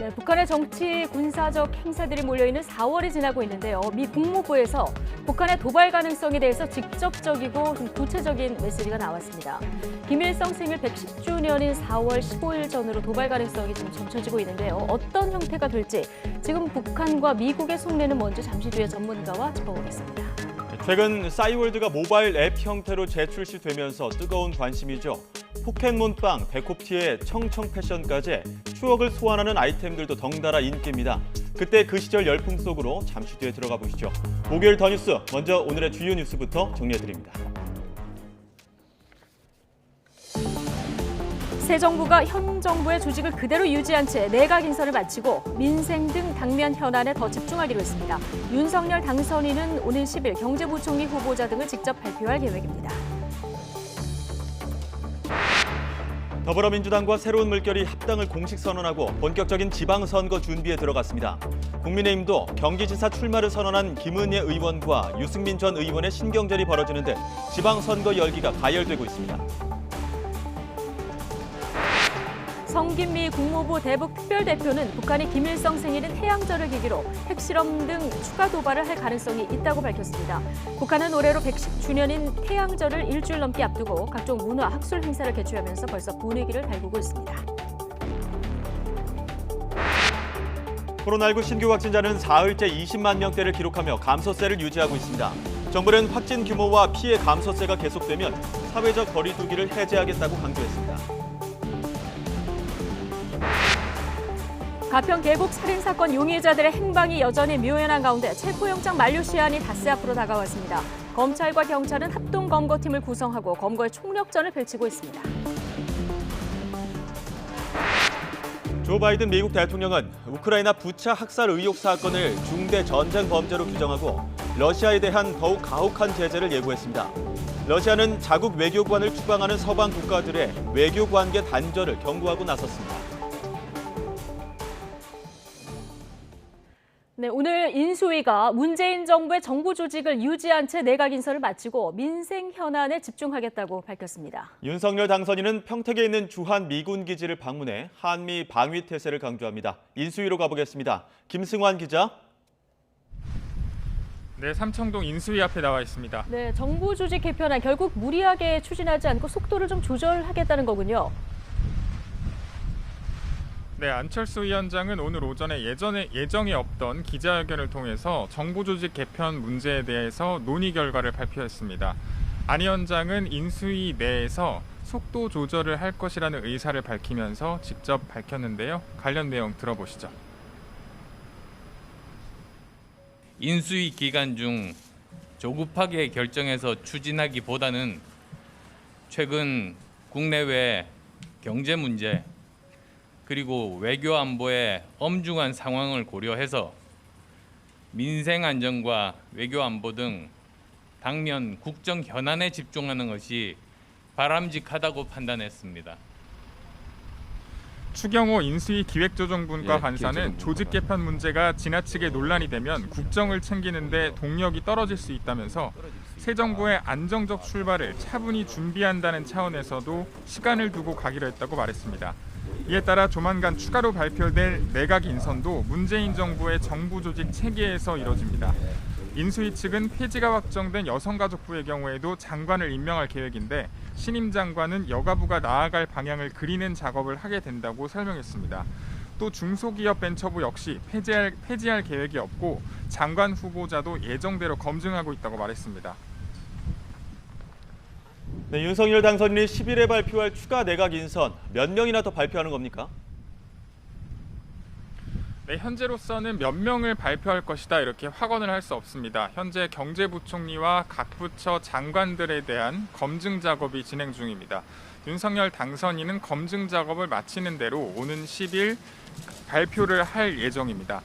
네, 북한의 정치, 군사적 행사들이 몰려있는 4월이 지나고 있는데요. 미 국무부에서 북한의 도발 가능성에 대해서 직접적이고 좀 구체적인 메시지가 나왔습니다. 김일성 생일 110주년인 4월 15일 전으로 도발 가능성이 좀 점쳐지고 있는데요. 어떤 형태가 될지 지금 북한과 미국의 속내는 뭔지 잠시 뒤에 전문가와 짚어보겠습니다. 최근 싸이월드가 모바일 앱 형태로 재출시되면서 뜨거운 관심이죠. 포켓몬빵, 배꼽티에 청청 패션까지 추억을 소환하는 아이템들도 덩달아 인기입니다. 그때 그 시절 열풍 속으로 잠시 뒤에 들어가 보시죠. 목요일 더 뉴스, 먼저 오늘의 주요 뉴스부터 정리해드립니다. 새 정부가 현 정부의 조직을 그대로 유지한 채 내각 인선을 마치고 민생 등 당면 현안에 더 집중하기로 했습니다. 윤석열 당선인은 오는 10일 경제부총리 후보자 등을 직접 발표할 계획입니다. 더불어민주당과 새로운 물결이 합당을 공식 선언하고 본격적인 지방선거 준비에 들어갔습니다. 국민의힘도 경기지사 출마를 선언한 김은혜 의원과 유승민 전 의원의 신경전이 벌어지는 등 지방선거 열기가 가열되고 있습니다. 성김미 국무부 대북 특별대표는 북한이 김일성 생일인 태양절을 계기로 핵실험 등 추가 도발을 할 가능성이 있다고 밝혔습니다. 북한은 올해로 110주년인 태양절을 일주일 넘게 앞두고 각종 문화, 학술 행사를 개최하면서 벌써 분위기를 달구고 있습니다. 코로나19 신규 확진자는 사흘째 20만 명대를 기록하며 감소세를 유지하고 있습니다. 정부는 확진 규모와 피해 감소세가 계속되면 사회적 거리 두기를 해제하겠다고 강조했습니다. 가평 계곡 살인사건 용의자들의 행방이 여전히 묘연한 가운데 체포영장 만료 시한이 닷새 앞으로 다가왔습니다. 검찰과 경찰은 합동검거팀을 구성하고 검거의 총력전을 펼치고 있습니다. 조 바이든 미국 대통령은 우크라이나 부차 학살 의혹 사건을 중대 전쟁 범죄로 규정하고 러시아에 대한 더욱 가혹한 제재를 예고했습니다. 러시아는 자국 외교관을 추방하는 서방 국가들의 외교 관계 단절을 경고하고 나섰습니다. 네, 오늘 인수위가 문재인 정부의 정부 조직을 유지한 채 내각 인선을 마치고 민생 현안에 집중하겠다고 밝혔습니다. 윤석열 당선인은 평택에 있는 주한 미군 기지를 방문해 한미 방위 태세를 강조합니다. 인수위로 가보겠습니다. 김승환 기자. 네, 삼청동 인수위 앞에 나와 있습니다. 네, 정부 조직 개편안 결국 무리하게 추진하지 않고 속도를 좀 조절하겠다는 거군요. 네, 안철수 위원장은 오늘 오전에 예정에 없던 기자회견을 통해서 정부 조직 개편 문제에 대해서 논의 결과를 발표했습니다. 안 위원장은 인수위 내에서 속도 조절을 할 것이라는 의사를 밝히면서 직접 밝혔는데요. 관련 내용 들어보시죠. 인수위 기간 중 조급하게 결정해서 추진하기보다는 최근 국내외 경제 문제 그리고 외교 안보의 엄중한 상황을 고려해서 민생 안정과 외교 안보 등 당면 국정 현안에 집중하는 것이 바람직하다고 판단했습니다. 추경호 인수위 기획조정분과 간사는 조직 개편 문제가 지나치게 논란이 되면 국정을 챙기는 데 동력이 떨어질 수 있다면서 새 정부의 안정적 출발을 차분히 준비한다는 차원에서도 시간을 두고 가기로 했다고 말했습니다. 이에 따라 조만간 추가로 발표될 내각 인선도 문재인 정부의 정부 조직 체계에서 이뤄집니다. 인수위 측은 폐지가 확정된 여성가족부의 경우에도 장관을 임명할 계획인데 신임 장관은 여가부가 나아갈 방향을 그리는 작업을 하게 된다고 설명했습니다. 또 중소기업 벤처부 역시 폐지할 계획이 없고 장관 후보자도 예정대로 검증하고 있다고 말했습니다. 네, 윤석열 당선인이 10일에 발표할 추가 내각 인선 몇 명이나 더 발표하는 겁니까? 네, 현재로서는 몇 명을 발표할 것이다 이렇게 확언을 할 수 없습니다. 현재 경제부총리와 각 부처 장관들에 대한 검증 작업이 진행 중입니다. 윤석열 당선인은 검증 작업을 마치는 대로 오는 10일 발표를 할 예정입니다.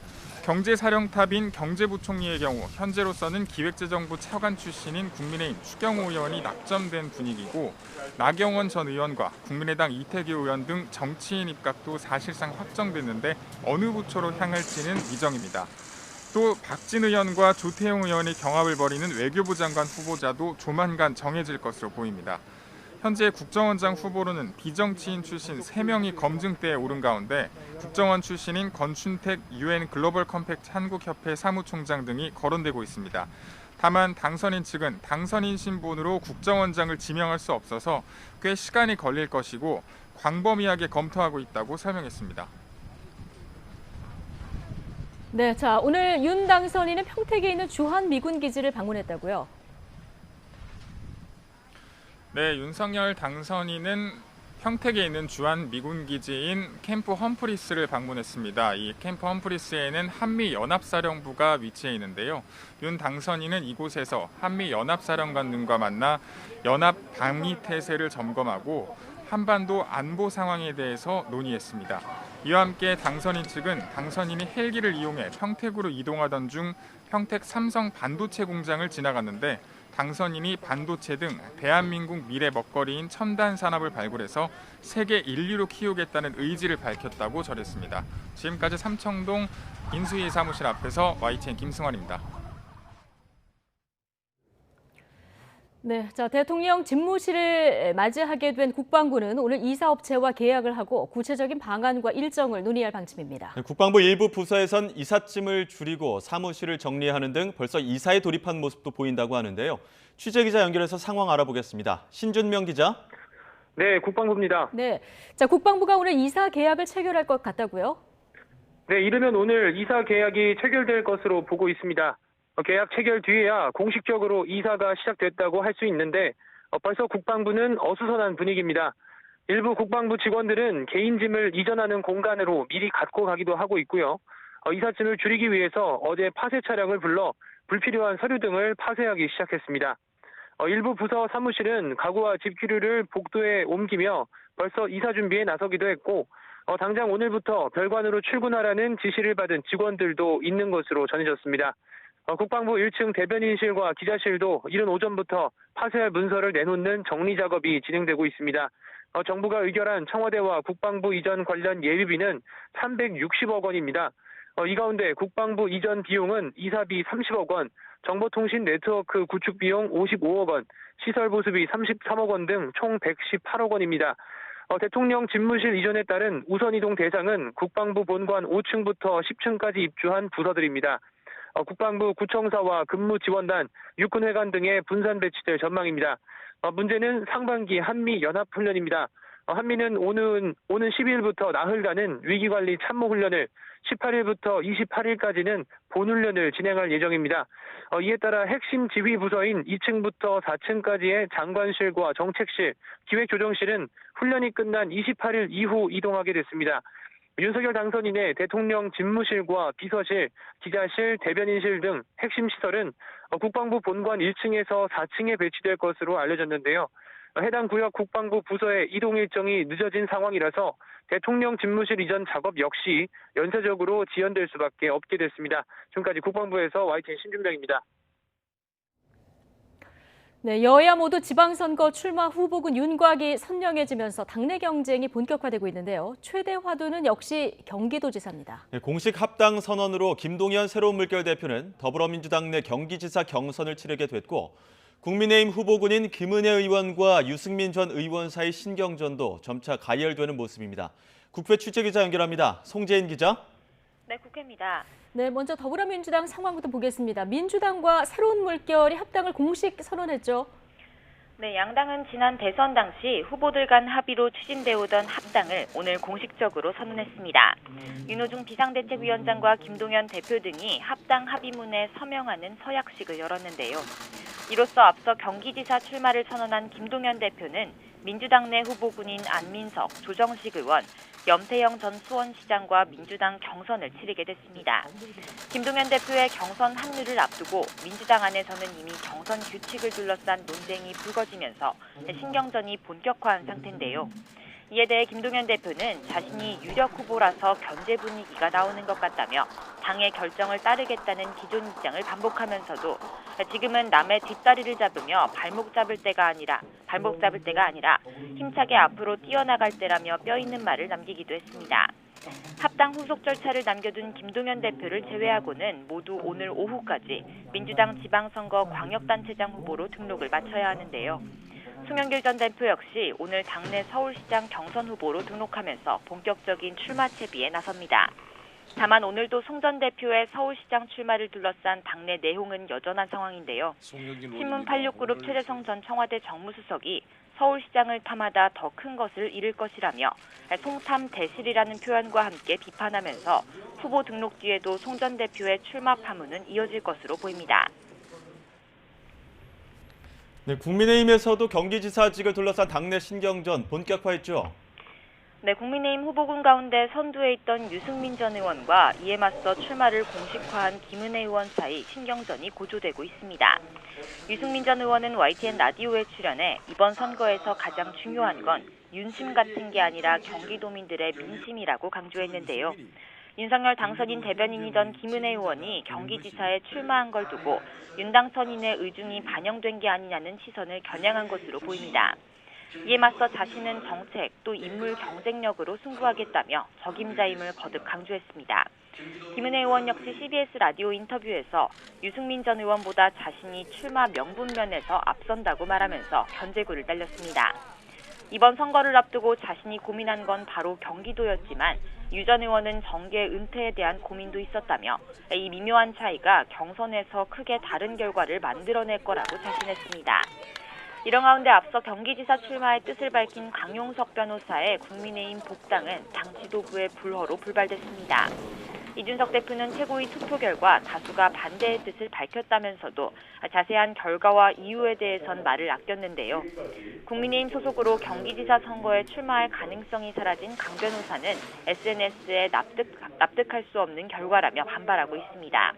경제사령탑인 경제부총리의 경우 현재로서는 기획재정부 차관 출신인 국민의힘 추경호 의원이 낙점된 분위기고 나경원 전 의원과 국민의당 이태규 의원 등 정치인 입각도 사실상 확정됐는데 어느 부처로 향할지는 미정입니다. 또 박진 의원과 조태용 의원이 경합을 벌이는 외교부 장관 후보자도 조만간 정해질 것으로 보입니다. 현재 국정원장 후보로는 비정치인 출신 3명이 검증대에 오른 가운데 국정원 출신인 권춘택 UN 글로벌 컴팩트 한국협회 사무총장 등이 거론되고 있습니다. 다만 당선인 측은 당선인 신분으로 국정원장을 지명할 수 없어서 꽤 시간이 걸릴 것이고 광범위하게 검토하고 있다고 설명했습니다. 네, 자, 오늘 윤 당선인은 평택에 있는 주한 미군 기지를 방문했다고요? 네, 윤석열 당선인은 평택에 있는 주한 미군 기지인 캠프 험프리스를 방문했습니다. 이 캠프 험프리스에는 한미연합사령부가 위치해 있는데요. 윤 당선인은 이곳에서 한미연합사령관들과 만나 연합 방위태세를 점검하고 한반도 안보 상황에 대해서 논의했습니다. 이와 함께 당선인 측은 당선인이 헬기를 이용해 평택으로 이동하던 중 평택 삼성 반도체 공장을 지나갔는데 당선인이 반도체 등 대한민국 미래 먹거리인 첨단 산업을 발굴해서 세계 인류로 키우겠다는 의지를 밝혔다고 전했습니다. 지금까지 삼청동 인수위 사무실 앞에서 YTN 김승환입니다. 네, 자, 대통령 집무실을 맞이하게 된 국방부는 오늘 이사업체와 계약을 하고 구체적인 방안과 일정을 논의할 방침입니다. 국방부 일부 부서에선 이삿짐을 줄이고 사무실을 정리하는 등 벌써 이사에 돌입한 모습도 보인다고 하는데요. 취재기자 연결해서 상황 알아보겠습니다. 신준명 기자. 네, 국방부입니다. 네, 자, 국방부가 오늘 이사 계약을 체결할 것 같다고요? 네, 이르면 오늘 이사 계약이 체결될 것으로 보고 있습니다. 계약 체결 뒤에야 공식적으로 이사가 시작됐다고 할 수 있는데 벌써 국방부는 어수선한 분위기입니다. 일부 국방부 직원들은 개인 짐을 이전하는 공간으로 미리 갖고 가기도 하고 있고요. 이삿짐을 줄이기 위해서 어제 파쇄 차량을 불러 불필요한 서류 등을 파쇄하기 시작했습니다. 일부 부서 사무실은 가구와 집기류를 복도에 옮기며 벌써 이사 준비에 나서기도 했고 당장 오늘부터 별관으로 출근하라는 지시를 받은 직원들도 있는 것으로 전해졌습니다. 국방부 1층 대변인실과 기자실도 이른 오전부터 파쇄할 문서를 내놓는 정리 작업이 진행되고 있습니다. 정부가 의결한 청와대와 국방부 이전 관련 예비비는 360억 원입니다. 이 가운데 국방부 이전 비용은 이사비 30억 원, 정보통신 네트워크 구축 비용 55억 원, 시설 보수비 33억 원 등 총 118억 원입니다. 대통령 집무실 이전에 따른 우선 이동 대상은 국방부 본관 5층부터 10층까지 입주한 부서들입니다. 국방부 구청사와 근무지원단, 육군회관 등의 분산 배치될 전망입니다. 문제는 상반기 한미연합훈련입니다. 한미는 오는 12일부터 나흘간은 위기관리 참모훈련을, 18일부터 28일까지는 본훈련을 진행할 예정입니다. 이에 따라 핵심 지휘부서인 2층부터 4층까지의 장관실과 정책실, 기획조정실은 훈련이 끝난 28일 이후 이동하게 됐습니다. 윤석열 당선인의 대통령 집무실과 비서실, 기자실, 대변인실 등 핵심 시설은 국방부 본관 1층에서 4층에 배치될 것으로 알려졌는데요. 해당 구역 국방부 부서의 이동 일정이 늦어진 상황이라서 대통령 집무실 이전 작업 역시 연쇄적으로 지연될 수밖에 없게 됐습니다. 지금까지 국방부에서 YTN 신준명입니다. 네, 여야 모두 지방선거 출마 후보군 윤곽이 선명해지면서 당내 경쟁이 본격화되고 있는데요. 최대 화두는 역시 경기도지사입니다. 공식 합당 선언으로 김동연 새로운 물결 대표는 더불어민주당 내 경기지사 경선을 치르게 됐고 국민의힘 후보군인 김은혜 의원과 유승민 전 의원 사이 신경전도 점차 가열되는 모습입니다. 국회 취재기자 연결합니다. 송재인 기자. 네, 국회입니다. 네, 먼저 더불어민주당 상황부터 보겠습니다. 민주당과 새로운 물결이 합당을 공식 선언했죠. 네, 양당은 지난 대선 당시 후보들 간 합의로 추진되어 오던 합당을 오늘 공식적으로 선언했습니다. 윤호중 비상대책위원장과 김동연 대표 등이 합당 합의문에 서명하는 서약식을 열었는데요. 이로써 앞서 경기지사 출마를 선언한 김동연 대표는 민주당 내 후보군인 안민석, 조정식 의원, 염태영 전 수원시장과 민주당 경선을 치르게 됐습니다. 김동연 대표의 경선 합류를 앞두고 민주당 안에서는 이미 경선 규칙을 둘러싼 논쟁이 불거지면서 신경전이 본격화한 상태인데요. 이에 대해 김동연 대표는 자신이 유력 후보라서 견제 분위기가 나오는 것 같다며 당의 결정을 따르겠다는 기존 입장을 반복하면서도 지금은 남의 뒷다리를 잡으며 발목 잡을 때가 아니라 힘차게 앞으로 뛰어나갈 때라며 뼈있는 말을 남기기도 했습니다. 합당 후속 절차를 남겨둔 김동연 대표를 제외하고는 모두 오늘 오후까지 민주당 지방선거 광역단체장 후보로 등록을 마쳐야 하는데요. 송영길 전 대표 역시 오늘 당내 서울시장 경선 후보로 등록하면서 본격적인 출마 채비에 나섭니다. 다만 오늘도 송 전 대표의 서울시장 출마를 둘러싼 당내 내홍은 여전한 상황인데요. 신문86그룹 최재성 전 청와대 정무수석이 서울시장을 탐하다 더 큰 것을 잃을 것이라며 송탐 대실이라는 표현과 함께 비판하면서 후보 등록 뒤에도 송 전 대표의 출마 파문은 이어질 것으로 보입니다. 네, 국민의힘에서도 경기지사직을 둘러싼 당내 신경전 본격화했죠. 네, 국민의힘 후보군 가운데 선두에 있던 유승민 전 의원과 이에 맞서 출마를 공식화한 김은혜 의원 사이 신경전이 고조되고 있습니다. 유승민 전 의원은 YTN 라디오에 출연해 이번 선거에서 가장 중요한 건 윤심 같은 게 아니라 경기도민들의 민심이라고 강조했는데요. 윤석열 당선인 대변인이던 김은혜 의원이 경기지사에 출마한 걸 두고 윤당 선인의 의중이 반영된 게 아니냐는 시선을 겨냥한 것으로 보입니다. 이에 맞서 자신은 정책 또 인물 경쟁력으로 승부하겠다며 적임자임을 거듭 강조했습니다. 김은혜 의원 역시 CBS 라디오 인터뷰에서 유승민 전 의원보다 자신이 출마 명분면에서 앞선다고 말하면서 견제구를 날렸습니다. 이번 선거를 앞두고 자신이 고민한 건 바로 경기도였지만 유 전 의원은 정계 은퇴에 대한 고민도 있었다며 이 미묘한 차이가 경선에서 크게 다른 결과를 만들어낼 거라고 자신했습니다. 이런 가운데 앞서 경기지사 출마의 뜻을 밝힌 강용석 변호사의 국민의힘 복당은 당 지도부의 불허로 불발됐습니다. 이준석 대표는 최고위 투표 결과 다수가 반대의 뜻을 밝혔다면서도 자세한 결과와 이유에 대해선 말을 아꼈는데요. 국민의힘 소속으로 경기지사 선거에 출마할 가능성이 사라진 강 변호사는 SNS에 납득할 수 없는 결과라며 반발하고 있습니다.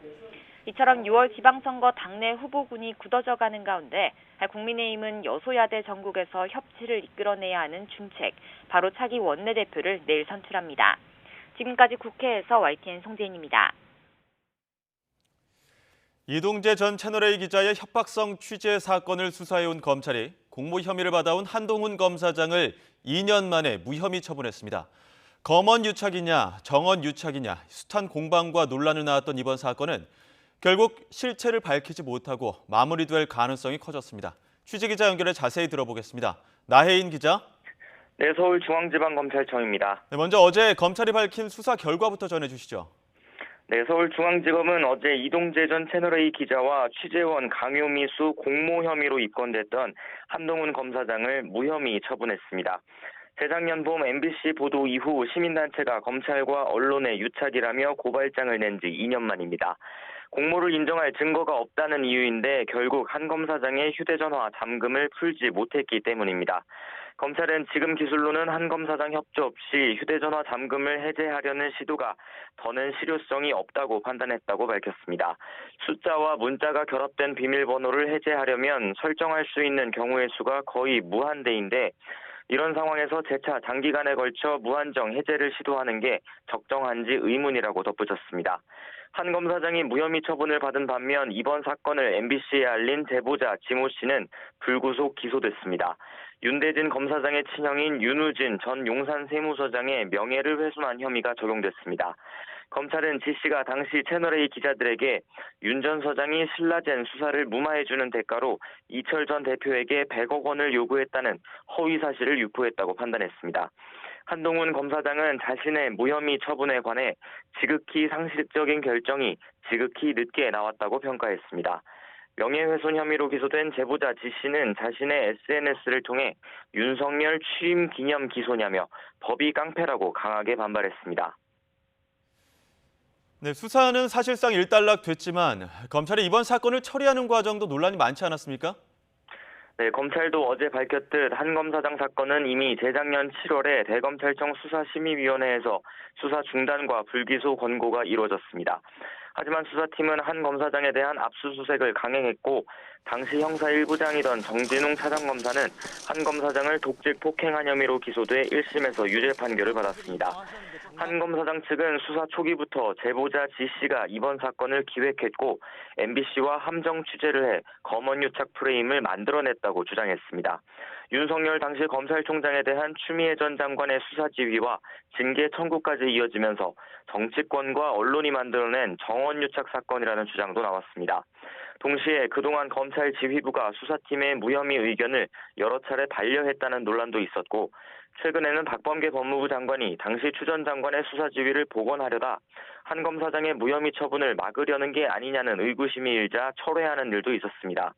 이처럼 6월 지방선거 당내 후보군이 굳어져가는 가운데 국민의힘은 여소야대 전국에서 협치를 이끌어내야 하는 중책, 바로 차기 원내대표를 내일 선출합니다. 지금까지 국회에서 YTN 송재인입니다. 이동재 전 채널A 기자의 협박성 취재 사건을 수사해온 검찰이 공모 혐의를 받아온 한동훈 검사장을 2년 만에 무혐의 처분했습니다. 검언 유착이냐 정언 유착이냐 숱한 공방과 논란을 낳았던 이번 사건은 결국 실체를 밝히지 못하고 마무리될 가능성이 커졌습니다. 취재기자 연결해 자세히 들어보겠습니다. 나혜인 기자. 네, 서울중앙지방검찰청입니다. 네, 먼저 어제 검찰이 밝힌 수사 결과부터 전해주시죠. 네, 서울중앙지검은 어제 이동재 전 채널A 기자와 취재원 강요미수 공모 혐의로 입건됐던 한동훈 검사장을 무혐의 처분했습니다. 재작년 봄 MBC 보도 이후 시민단체가 검찰과 언론의 유착이라며 고발장을 낸 지 2년 만입니다. 공모를 인정할 증거가 없다는 이유인데 결국 한 검사장의 휴대전화 잠금을 풀지 못했기 때문입니다. 검찰은 지금 기술로는 한 검사장 협조 없이 휴대전화 잠금을 해제하려는 시도가 더는 실효성이 없다고 판단했다고 밝혔습니다. 숫자와 문자가 결합된 비밀번호를 해제하려면 설정할 수 있는 경우의 수가 거의 무한대인데 이런 상황에서 재차 장기간에 걸쳐 무한정 해제를 시도하는 게 적정한지 의문이라고 덧붙였습니다. 한 검사장이 무혐의 처분을 받은 반면 이번 사건을 MBC에 알린 제보자 지모 씨는 불구속 기소됐습니다. 윤대진 검사장의 친형인 윤우진 전 용산 세무서장의 명예를 훼손한 혐의가 적용됐습니다. 검찰은 지 씨가 당시 채널A 기자들에게 윤 전 서장이 신라젠 수사를 무마해주는 대가로 이철 전 대표에게 100억 원을 요구했다는 허위 사실을 유포했다고 판단했습니다. 한동훈 검사장은 자신의 무혐의 처분에 관해 지극히 상식적인 결정이 지극히 늦게 나왔다고 평가했습니다. 명예훼손 혐의로 기소된 제보자 지 씨는 자신의 SNS를 통해 윤석열 취임 기념 기소냐며 법이 깡패라고 강하게 반발했습니다. 네, 수사는 사실상 일단락됐지만 검찰이 이번 사건을 처리하는 과정도 논란이 많지 않았습니까? 네, 검찰도 어제 밝혔듯 한 검사장 사건은 이미 재작년 7월에 대검찰청 수사심의위원회에서 수사 중단과 불기소 권고가 이루어졌습니다. 하지만 수사팀은 한 검사장에 대한 압수수색을 강행했고 당시 형사 1부장이던 정진웅 차장검사는 한 검사장을 독직 폭행한 혐의로 기소돼 1심에서 유죄 판결을 받았습니다. 한 검사장 측은 수사 초기부터 제보자 지 씨가 이번 사건을 기획했고 MBC와 함정 취재를 해 검언유착 프레임을 만들어냈다고 주장했습니다. 윤석열 당시 검찰총장에 대한 추미애 전 장관의 수사 지휘와 징계 청구까지 이어지면서 정치권과 언론이 만들어낸 정언유착 사건이라는 주장도 나왔습니다. 동시에 그동안 검찰 지휘부가 수사팀의 무혐의 의견을 여러 차례 반려했다는 논란도 있었고 최근에는 박범계 법무부 장관이 당시 추 전 장관의 수사 지휘를 복원하려다 한 검사장의 무혐의 처분을 막으려는 게 아니냐는 의구심이 일자 철회하는 일도 있었습니다.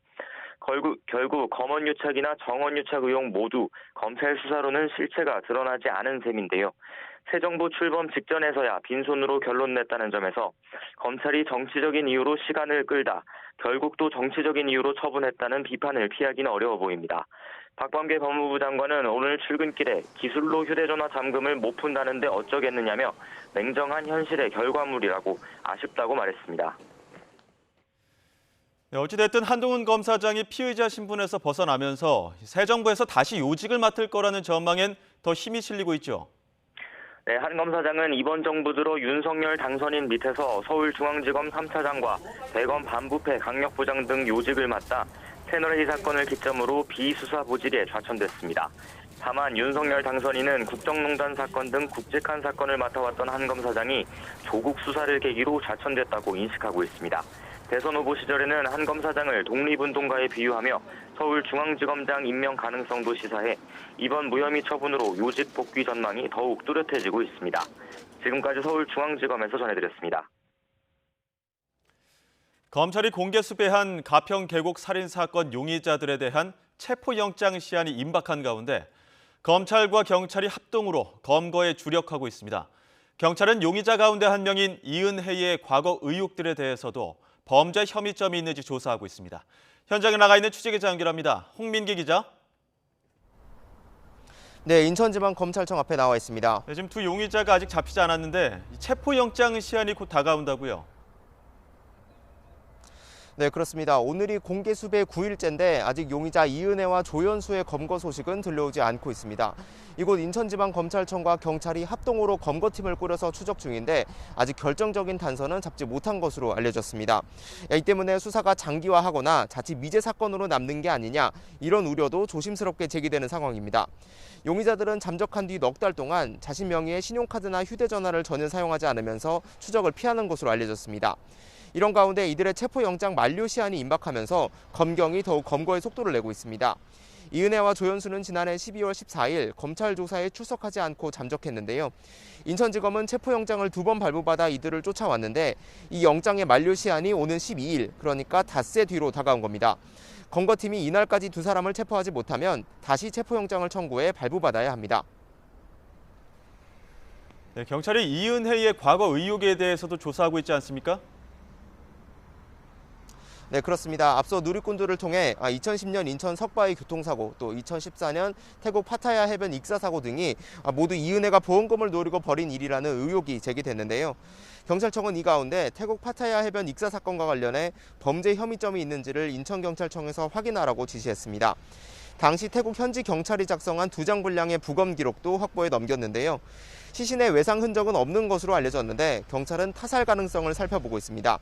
결국 검언유착이나 정언유착 의혹 모두 검찰 수사로는 실체가 드러나지 않은 셈인데요. 새 정부 출범 직전에서야 빈손으로 결론 냈다는 점에서 검찰이 정치적인 이유로 시간을 끌다 결국 또 정치적인 이유로 처분했다는 비판을 피하기는 어려워 보입니다. 박범계 법무부 장관은 오늘 출근길에 기술로 휴대전화 잠금을 못 푼다는데 어쩌겠느냐며 냉정한 현실의 결과물이라고 아쉽다고 말했습니다. 네, 어찌됐든 한동훈 검사장이 피의자 신분에서 벗어나면서 새 정부에서 다시 요직을 맡을 거라는 전망엔 더 힘이 실리고 있죠. 네, 한 검사장은 이번 정부 들어 윤석열 당선인 밑에서 서울중앙지검 3차장과 대검 반부패 강력부장 등 요직을 맡다 채널A 사건을 기점으로 비수사 보직에 좌천됐습니다. 다만 윤석열 당선인은 국정농단 사건 등 굵직한 사건을 맡아왔던 한 검사장이 조국 수사를 계기로 좌천됐다고 인식하고 있습니다. 대선 후보 시절에는 한 검사장을 독립운동가에 비유하며 서울중앙지검장 임명 가능성도 시사해 이번 무혐의 처분으로 요직 복귀 전망이 더욱 뚜렷해지고 있습니다. 지금까지 서울중앙지검에서 전해드렸습니다. 검찰이 공개 수배한 가평 계곡 살인 사건 용의자들에 대한 체포영장 시한이 임박한 가운데 검찰과 경찰이 합동으로 검거에 주력하고 있습니다. 경찰은 용의자 가운데 한 명인 이은혜의 과거 의혹들에 대해서도 범죄 혐의점이 있는지 조사하고 있습니다. 현장에 나가 있는 취재기자 연결합니다. 홍민기 기자. 네, 인천지방검찰청 앞에 나와 있습니다. 네, 지금 두 용의자가 아직 잡히지 않았는데 체포영장 시한이 곧 다가온다고요? 네, 그렇습니다. 오늘이 공개 수배 9일째인데 아직 용의자 이은혜와 조연수의 검거 소식은 들려오지 않고 있습니다. 이곳 인천지방검찰청과 경찰이 합동으로 검거팀을 꾸려서 추적 중인데 아직 결정적인 단서는 잡지 못한 것으로 알려졌습니다. 이 때문에 수사가 장기화하거나 자칫 미제 사건으로 남는 게 아니냐 이런 우려도 조심스럽게 제기되는 상황입니다. 용의자들은 잠적한 뒤 넉 달 동안 자신 명의의 신용카드나 휴대전화를 전혀 사용하지 않으면서 추적을 피하는 것으로 알려졌습니다. 이런 가운데 이들의 체포영장 만료 시한이 임박하면서 검경이 더욱 검거의 속도를 내고 있습니다. 이은혜와 조연수는 지난해 12월 14일 검찰 조사에 출석하지 않고 잠적했는데요. 인천지검은 체포영장을 2번 발부받아 이들을 쫓아왔는데 이 영장의 만료 시한이 오는 12일, 그러니까 닷새 뒤로 다가온 겁니다. 검거팀이 이날까지 두 사람을 체포하지 못하면 다시 체포영장을 청구해 발부받아야 합니다. 네, 경찰이 이은혜의 과거 의혹에 대해서도 조사하고 있지 않습니까? 네, 그렇습니다. 앞서 누리꾼들을 통해 2010년 인천 석바위 교통사고, 또 2014년 태국 파타야 해변 익사사고 등이 모두 이은혜가 보험금을 노리고 벌인 일이라는 의혹이 제기됐는데요. 경찰청은 이 가운데 태국 파타야 해변 익사 사건과 관련해 범죄 혐의점이 있는지를 인천경찰청에서 확인하라고 지시했습니다. 당시 태국 현지 경찰이 작성한 2장 분량의 부검 기록도 확보해 넘겼는데요. 시신의 외상 흔적은 없는 것으로 알려졌는데 경찰은 타살 가능성을 살펴보고 있습니다.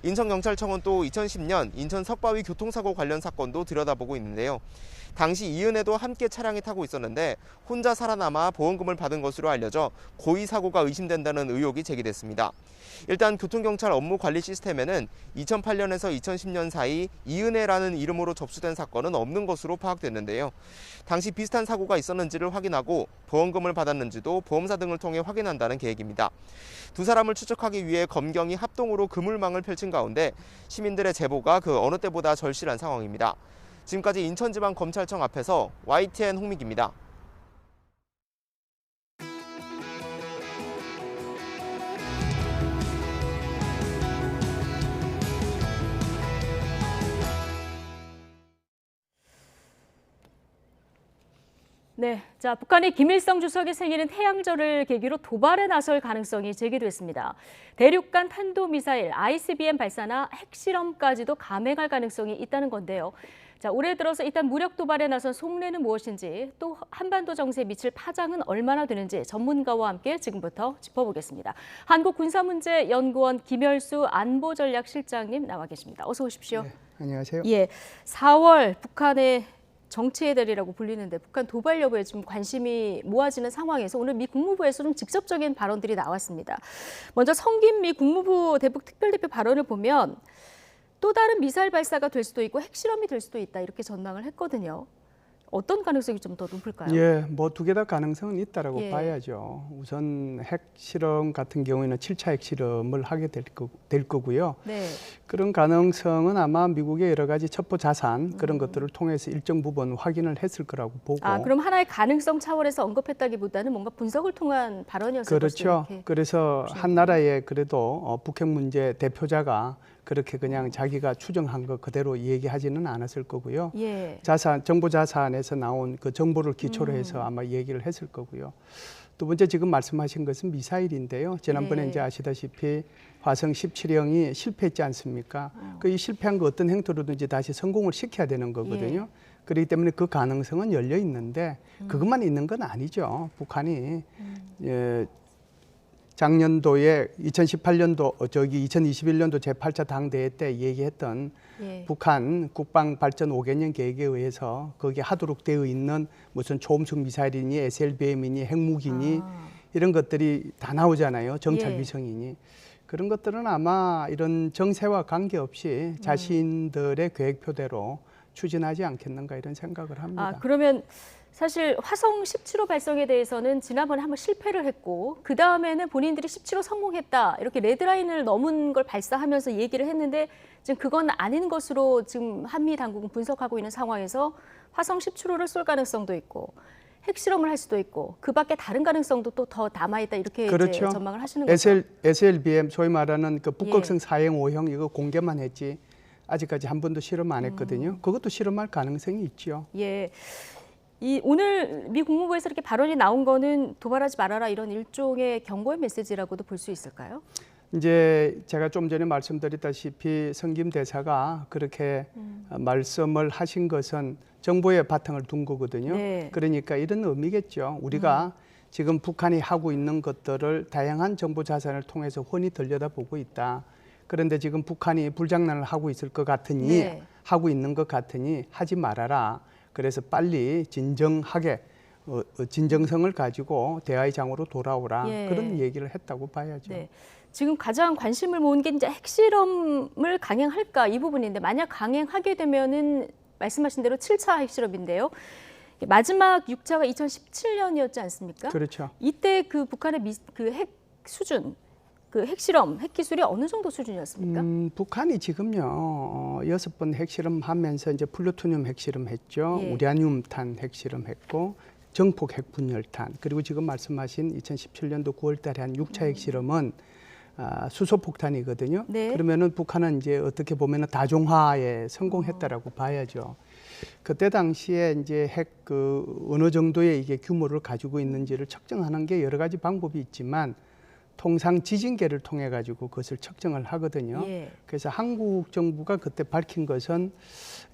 인천경찰청은 또 2010년 인천 석바위 교통사고 관련 사건도 들여다보고 있는데요. 당시 이은혜도 함께 차량에 타고 있었는데 혼자 살아남아 보험금을 받은 것으로 알려져 고의 사고가 의심된다는 의혹이 제기됐습니다. 일단 교통경찰 업무 관리 시스템에는 2008년에서 2010년 사이 이은혜라는 이름으로 접수된 사건은 없는 것으로 파악됐는데요. 당시 비슷한 사고가 있었는지를 확인하고 보험금을 받았는지도 보험사 등을 통해 확인한다는 계획입니다. 두 사람을 추적하기 위해 검경이 합동으로 그물망을 펼친 가운데 시민들의 제보가 그 어느 때보다 절실한 상황입니다. 지금까지 인천지방검찰청 앞에서 YTN 홍민기입니다. 네, 자, 북한이 김일성 주석의 생일인 태양절을 계기로 도발에 나설 가능성이 제기됐습니다. 대륙간 탄도미사일 ICBM 발사나 핵실험까지도 감행할 가능성이 있다는 건데요. 자, 올해 들어서 일단 무력 도발에 나선 속내는 무엇인지, 또 한반도 정세에 미칠 파장은 얼마나 되는지 전문가와 함께 지금부터 짚어보겠습니다. 한국군사문제연구원 김열수 안보전략실장님 나와 계십니다. 어서 오십시오. 네, 안녕하세요. 예, 4월 북한의 정치의 달이라고 불리는데 북한 도발 여부에 좀 관심이 모아지는 상황에서 오늘 미 국무부에서 좀 직접적인 발언들이 나왔습니다. 먼저 성김 미 국무부 대북 특별대표 발언을 보면 또 다른 미사일 발사가 될 수도 있고 핵실험이 될 수도 있다 이렇게 전망을 했거든요. 어떤 가능성이 좀 더 높을까요? 예, 뭐 두 개 다 가능성은 있다라고 예. 봐야죠. 우선 핵실험 같은 경우에는 7차 핵실험을 하게 될 거고요. 네. 그런 가능성은 아마 미국의 여러 가지 첩보 자산 그런 것들을 통해서 일정 부분 확인을 했을 거라고 보고. 아, 그럼 하나의 가능성 차원에서 언급했다기보다는 뭔가 분석을 통한 발언이었을 그렇죠. 것이다. 그래서 한 나라의 그래도 북핵 문제 대표자가 그렇게 그냥 자기가 추정한 거 그대로 얘기하지는 않았을 거고요. 예. 정보 자산에서 나온 그 정보를 기초로 해서 아마 얘기를 했을 거고요. 두 번째 지금 말씀하신 것은 미사일인데요. 지난번에 네. 이제 아시다시피 화성 17형이 실패했지 않습니까? 그 이 실패한 거 어떤 행태로든지 다시 성공을 시켜야 되는 거거든요. 그렇기 때문에 그 가능성은 열려 있는데 그것만 있는 건 아니죠. 북한이 작년도에 2018년도 2021년도 제8차 당대회 때 얘기했던 예. 북한 국방 발전 5개년 계획에 의해서 거기에 하도록 되어 있는 무슨 초음속 미사일이니 SLBM이니 핵무기니 이런 것들이 다 나오잖아요. 정찰 예. 위성이니. 그런 것들은 아마 이런 정세와 관계없이 자신들의 계획표대로 추진하지 않겠는가 이런 생각을 합니다. 아, 그러면 사실 화성 17호 발성에 대해서는 지난번에 한번 실패를 했고 그 다음에는 본인들이 17호 성공했다 이렇게 레드라인을 넘은 걸 발사하면서 얘기를 했는데 지금 그건 아닌 것으로 지금 한미 당국은 분석하고 있는 상황에서 화성 17호를 쏠 가능성도 있고 핵실험을 할 수도 있고 그 밖에 다른 가능성도 또 더 남아있다 이렇게 그렇죠. 이제 전망을 하시는 거죠. SLBM 소위 말하는 그 북극성 예. 4형 5형 이거 공개만 했지 아직까지 한 번도 실험 안 했거든요. 그것도 실험할 가능성이 있죠. 예. 오늘 미 국무부에서 이렇게 발언이 나온 거는 도발하지 말아라 이런 일종의 경고의 메시지라고도 볼 수 있을까요? 이제 제가 좀 전에 말씀드렸다시피 성김 대사가 그렇게 말씀을 하신 것은 정보의 바탕을 둔 거거든요. 네. 그러니까 이런 의미겠죠. 우리가 지금 북한이 하고 있는 것들을 다양한 정보 자산을 통해서 훤히 들여다보고 있다. 그런데 지금 북한이 불장난을 하고 있을 것 같으니 네. 하고 있는 것 같으니 하지 말아라. 그래서 빨리 진정하게 진정성을 가지고 대화의 장으로 돌아오라. 예. 그런 얘기를 했다고 봐야죠. 네. 지금 가장 관심을 모은 게 이제 핵실험을 강행할까 이 부분인데 만약 강행하게 되면은 말씀하신 대로 7차 핵실험인데요. 마지막 6차가 2017년이었지 않습니까? 그렇죠. 이때 그 북한의 그 핵 수준, 그 핵실험, 핵기술이 어느 정도 수준이었습니까? 북한이 지금요 6번 핵실험하면서 이제 플루토늄 핵실험했죠. 예. 우라늄탄 핵실험했고 정폭 핵분열탄 그리고 지금 말씀하신 2017년도 9월달에 한 6차 핵실험은 수소폭탄이거든요. 네. 그러면은 북한은 이제 어떻게 보면은 다종화에 성공했다라고 봐야죠. 그때 당시에 이제 핵 어느 정도의 이게 규모를 가지고 있는지를 측정하는 게 여러 가지 방법이 있지만 통상 지진계를 통해 가지고 그것을 측정을 하거든요. 예. 그래서 한국 정부가 그때 밝힌 것은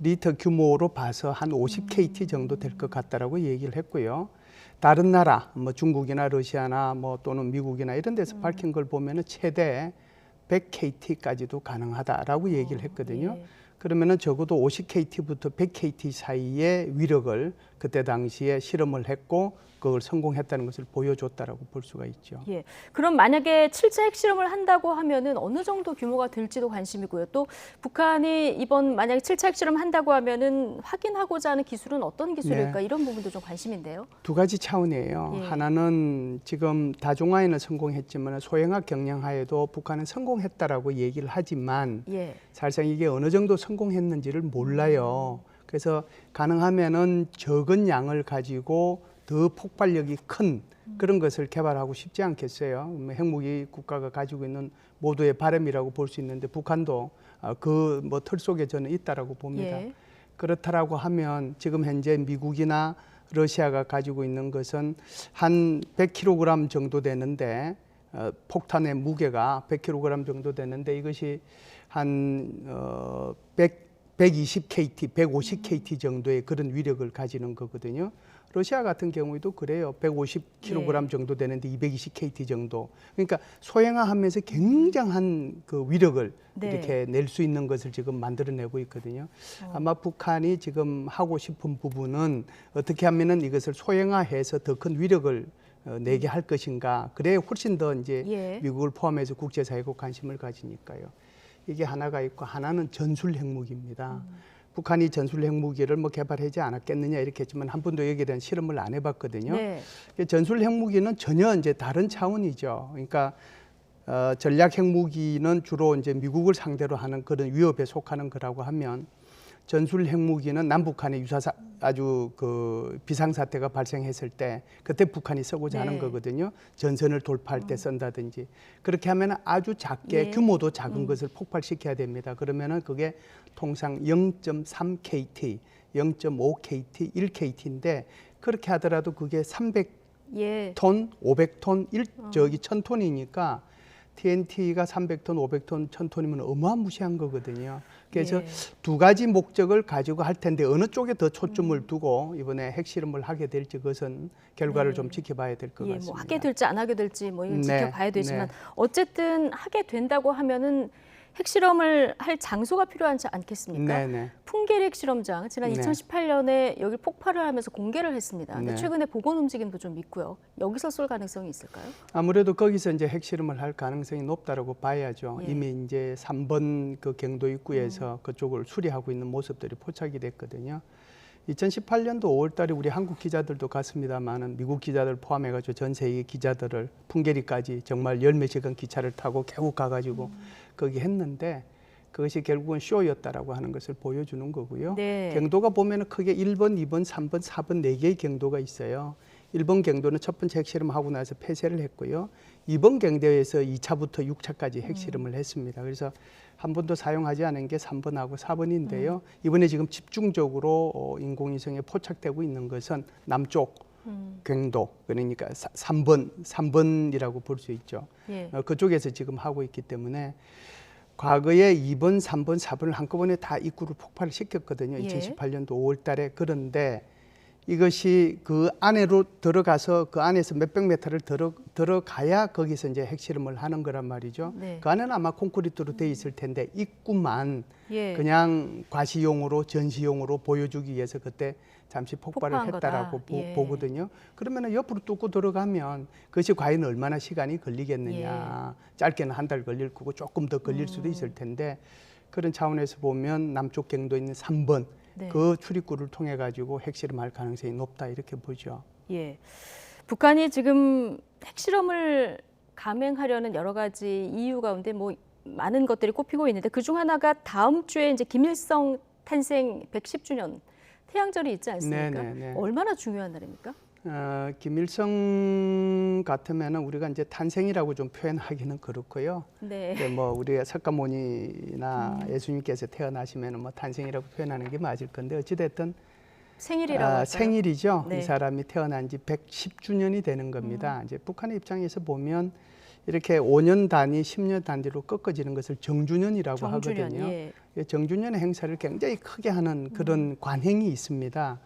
리터 규모로 봐서 한 50KT 정도 될 것 같다라고 얘기를 했고요. 다른 나라, 뭐 중국이나 러시아나 뭐 또는 미국이나 이런 데서 밝힌 걸 보면은 최대 100KT까지도 가능하다라고 얘기를 했거든요. 예. 그러면은 적어도 50KT부터 100KT 사이의 위력을 그때 당시에 실험을 했고 그걸 성공했다는 것을 보여줬다라고 볼 수가 있죠. 예. 그럼 만약에 7차 핵실험을 한다고 하면은 어느 정도 규모가 될지도 관심이고요. 또 북한이 이번 만약에 7차 핵실험 한다고 하면은 확인하고자 하는 기술은 어떤 기술일까? 네. 이런 부분도 좀 관심인데요. 두 가지 차원이에요. 예. 하나는 지금 다종화에는 성공했지만 소형화 경량화에도 북한은 성공했다라고 얘기를 하지만 예. 사실상 이게 어느 정도 성공했는지를 몰라요. 그래서 가능하면은 적은 양을 가지고 더 폭발력이 큰 그런 것을 개발하고 싶지 않겠어요. 핵무기 국가가 가지고 있는 모두의 바람이라고 볼 수 있는데 북한도 그 뭐 틀 속에 저는 있다라고 봅니다. 예. 그렇다라고 하면 지금 현재 미국이나 러시아가 가지고 있는 것은 한 100kg 정도 되는데 폭탄의 무게가 100kg 정도 되는데 이것이 한 120KT, 150KT 정도의 그런 위력을 가지는 거거든요. 러시아 같은 경우에도 그래요. 150kg 네. 정도 되는데 220KT 정도. 그러니까 소형화하면서 굉장한 그 위력을 네. 이렇게 낼 수 있는 것을 지금 만들어내고 있거든요. 아마 북한이 지금 하고 싶은 부분은 어떻게 하면은 이것을 소형화해서 더 큰 위력을 내게 할 것인가. 그래야 훨씬 더 이제 예. 미국을 포함해서 국제사회가 관심을 가지니까요. 이게 하나가 있고 하나는 전술 핵무기입니다. 북한이 전술 핵무기를 뭐 개발하지 않았겠느냐 이렇게 했지만 한 번도 여기에 대한 실험을 안 해봤거든요. 네. 전술 핵무기는 전혀 이제 다른 차원이죠. 그러니까 전략 핵무기는 주로 이제 미국을 상대로 하는 그런 위협에 속하는 거라고 하면 전술 핵무기는 남북한의 아주 그 비상사태가 발생했을 때 그때 북한이 쓰고자 하는 거거든요. 전선을 돌파할 때 쓴다든지 그렇게 하면 아주 작게 규모도 작은 것을 폭발시켜야 됩니다. 그러면은 그게 통상 0.3KT, 0.5KT, 1KT인데 그렇게 하더라도 그게 300톤, 500톤, 1000톤이니까 TNT가 300톤, 500톤, 1000톤이면 어마무시한 거거든요. 그래서 두 가지 목적을 가지고 할 텐데 어느 쪽에 더 초점을 두고 이번에 핵실험을 하게 될지 그것은 결과를 좀 지켜봐야 될 것 같습니다. 뭐 하게 될지 안 하게 될지 뭐 이건 지켜봐야 되지만 어쨌든 하게 된다고 하면은 핵실험을 할 장소가 필요하지 않겠습니까? 풍계리 핵실험장 지난 2018년에 여기 폭발을 하면서 공개를 했습니다. 근데 최근에 복원 움직임도 좀 있고요. 여기서 쏠 가능성이 있을까요? 아무래도 거기서 이제 핵실험을 할 가능성이 높다라고 봐야죠. 이미 이제 3번 그 경도 입구에서 그쪽을 수리하고 있는 모습들이 포착이 됐거든요. 2018년도 5월달에 우리 한국 기자들도 갔습니다만은 미국 기자들 포함해가지고 전 세계 기자들을 풍계리까지 정말 열 몇 시간 기차를 타고 겨우 가가지고 거기 했는데 그것이 결국은 쇼였다라고 하는 것을 보여주는 거고요. 경도가 보면은 크게 1번, 2번, 3번, 4번 4개의 경도가 있어요. 1번 경도는 첫 번째 핵실험하고 나서 폐쇄를 했고요. 2번 경도에서 2차부터 6차까지 핵실험을 했습니다. 그래서 한 번도 사용하지 않은 게 3번하고 4번인데요. 이번에 지금 집중적으로 인공위성에 포착되고 있는 것은 남쪽 경도, 그러니까 3번이라고 볼 수 있죠. 그쪽에서 지금 하고 있기 때문에 과거에 2번, 3번, 4번을 한꺼번에 다 입구를 폭발을 시켰거든요. 2018년도 5월 달에. 그런데 이것이 그 안으로 들어가서 그 안에서 몇백 메타를 들어가야 거기서 이제 핵실험을 하는 거란 말이죠. 그 안에는 아마 콘크리트로 돼 있을 텐데 입구만 그냥 과시용으로 전시용으로 보여주기 위해서 그때 잠시 폭발을 했다라고 보거든요. 그러면 옆으로 뚫고 들어가면 그것이 과연 얼마나 시간이 걸리겠느냐. 짧게는 한 달 걸릴 거고 조금 더 걸릴 수도 있을 텐데 그런 차원에서 보면 남쪽 경도에 있는 3번 그 출입구를 통해 가지고 핵실험할 가능성이 높다 이렇게 보죠. 북한이 지금 핵실험을 감행하려는 여러 가지 이유 가운데 뭐 많은 것들이 꼽히고 있는데 그중 하나가 다음 주에 이제 김일성 탄생 110주년 태양절이 있지 않습니까? 얼마나 중요한 날입니까? 김일성 같으면은 우리가 이제 탄생이라고 좀 표현하기는 그렇고요. 뭐 우리가 석가모니나 예수님께서 태어나시면은 뭐 탄생이라고 표현하는 게 맞을 건데 어찌됐든 생일이라고 생일이죠. 이 사람이 태어난 지 110주년이 되는 겁니다. 이제 북한의 입장에서 보면 이렇게 5년 단위, 10년 단위로 꺾어지는 것을 정주년이라고 하거든요. 정주년 행사를 굉장히 크게 하는 그런 관행이 있습니다.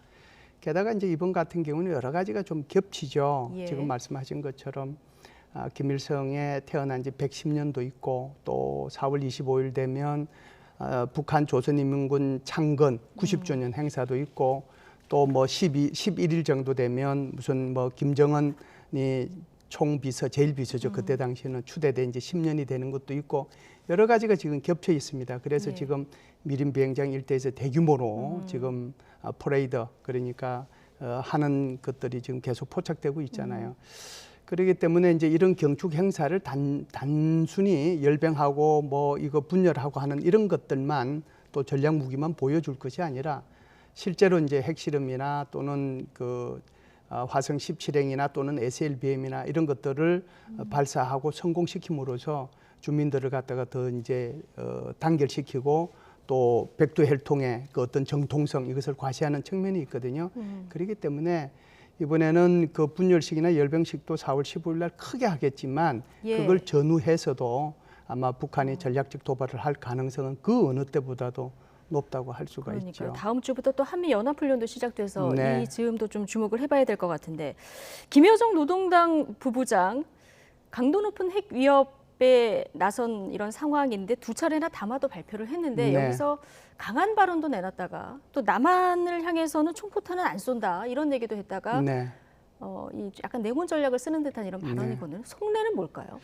게다가 이제 이번 같은 경우는 여러 가지가 좀 겹치죠. 지금 말씀하신 것처럼 김일성의 태어난 지 110년도 있고 또 4월 25일 되면 북한 조선인민군 창건 90주년 행사도 있고 또 뭐 11일 정도 되면 무슨 뭐 김정은이 총비서, 제일 비서죠. 그때 당시에는 추대된 이제 10년이 되는 것도 있고 여러 가지가 지금 겹쳐 있습니다. 그래서 지금 미림 비행장 일대에서 대규모로 지금 퍼레이드 그러니까 하는 것들이 지금 계속 포착되고 있잖아요. 그렇기 때문에 이제 이런 경축 행사를 단순히 열병하고 뭐 이거 분열하고 하는 이런 것들만 또 전략 무기만 보여줄 것이 아니라 실제로 이제 핵실험이나 또는 그 화성 17행이나 또는 SLBM이나 이런 것들을 발사하고 성공시킴으로써 주민들을 갖다가 더 이제 단결시키고 또 백두 혈통의 그 어떤 정통성 이것을 과시하는 측면이 있거든요. 그렇기 때문에 이번에는 그 분열식이나 열병식도 4월 15일 날 크게 하겠지만 그걸 전후해서도 아마 북한이 전략적 도발을 할 가능성은 그 어느 때보다도 높다고 할 수가 있죠. 다음 주부터 또 한미 연합훈련도 시작돼서 이 즈음도 좀 주목을 해봐야 될 것 같은데 김여정 노동당 부부장 강도 높은 핵 위협에 나선 이런 상황인데 두 차례나 담화도 발표를 했는데 여기서 강한 발언도 내놨다가 또 남한을 향해서는 총포탄은 안 쏜다 이런 얘기도 했다가 이 약간 내군 전략을 쓰는 듯한 이런 발언이거든요. 속내는 뭘까요?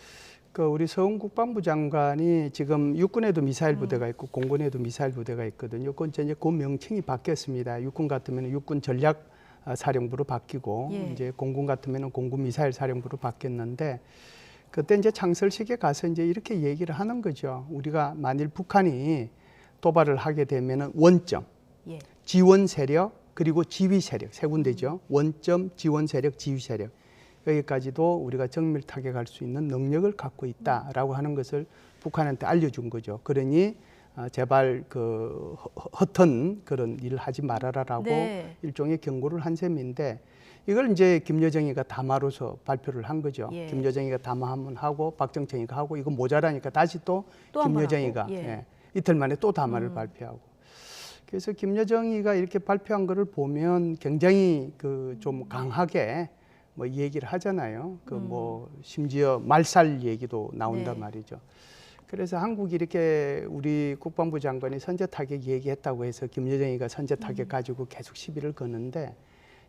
우리 서훈 국방부 장관이 지금 육군에도 미사일 부대가 있고 공군에도 미사일 부대가 있거든요. 그건 이제 그 명칭이 바뀌었습니다. 육군 같으면 육군 전략 사령부로 바뀌고 예. 이제 공군 같으면 공군 미사일 사령부로 바뀌었는데 그때 이제 창설식에 가서 이제 이렇게 얘기를 하는 거죠. 우리가 만일 북한이 도발을 하게 되면은 원점, 예. 지원 세력 그리고 지휘 세력 세 군데죠. 원점, 지원 세력, 지휘 세력 여기까지도 우리가 정밀 타격할 수 있는 능력을 갖고 있다라고 하는 것을 북한한테 알려준 거죠. 그러니 제발 그 허튼 그런 일을 하지 말아라라고 네. 일종의 경고를 한 셈인데 이걸 이제 김여정이가 담화로서 발표를 한 거죠. 예. 김여정이가 담화 한번 하고 박정천이가 하고 이거 모자라니까 다시 또 또한번 김여정이가 하고, 예. 이틀 만에 또 담화를 발표하고. 그래서 김여정이가 이렇게 발표한 거를 보면 굉장히 그 좀 강하게 뭐 얘기를 하잖아요. 그 뭐 심지어 말살 얘기도 나온단 네. 말이죠. 그래서 한국이 이렇게 우리 국방부 장관이 선제 타격 얘기했다고 해서 김여정이가 선제 타격 가지고 계속 시비를 거는데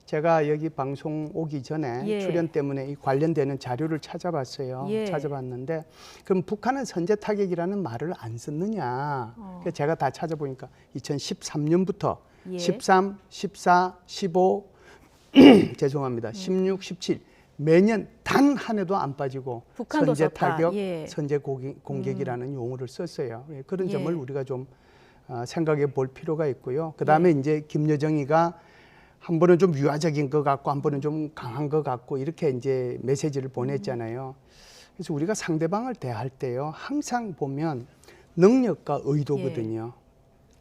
제가 여기 방송 오기 전에 예. 출연 때문에 이 관련되는 자료를 찾아봤어요. 예. 찾아봤는데 그럼 북한은 선제 타격이라는 말을 안 썼느냐. 그래서 제가 다 찾아보니까 2013년부터 예. 13, 14, 15 죄송합니다. 16, 17 매년 단 한 해도 안 빠지고 북한도 선제 썼다. 타격, 예. 선제 공격이라는 용어를 썼어요. 그런 예. 점을 우리가 좀 생각해 볼 필요가 있고요. 그다음에 이제 김여정이가 한 번은 좀 유화적인 것 같고 한 번은 좀 강한 것 같고 이렇게 이제 메시지를 보냈잖아요. 그래서 우리가 상대방을 대할 때요. 항상 보면 능력과 의도거든요.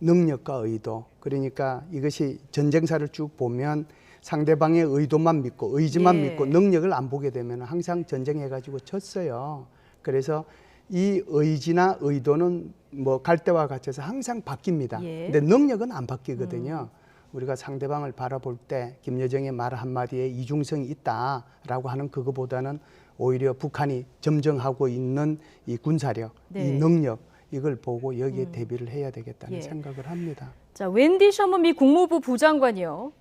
능력과 의도. 그러니까 이것이 전쟁사를 쭉 보면 상대방의 의도만 믿고 의지만 예. 믿고 능력을 안 보게 되면 항상 전쟁해가지고 졌어요. 그래서 이 의지나 의도는 뭐 갈 때와 같아서 항상 바뀝니다. 예. 근데 능력은 안 바뀌거든요. 우리가 상대방을 바라볼 때 김여정의 말 한마디에 이중성이 있다라고 하는 그거보다는 오히려 북한이 점령하고 있는 이 군사력, 네. 이 능력 이걸 보고 여기에 대비를 해야 되겠다는 예. 생각을 합니다. 자, 웬디 셔먼 미 국무부 부장관이요.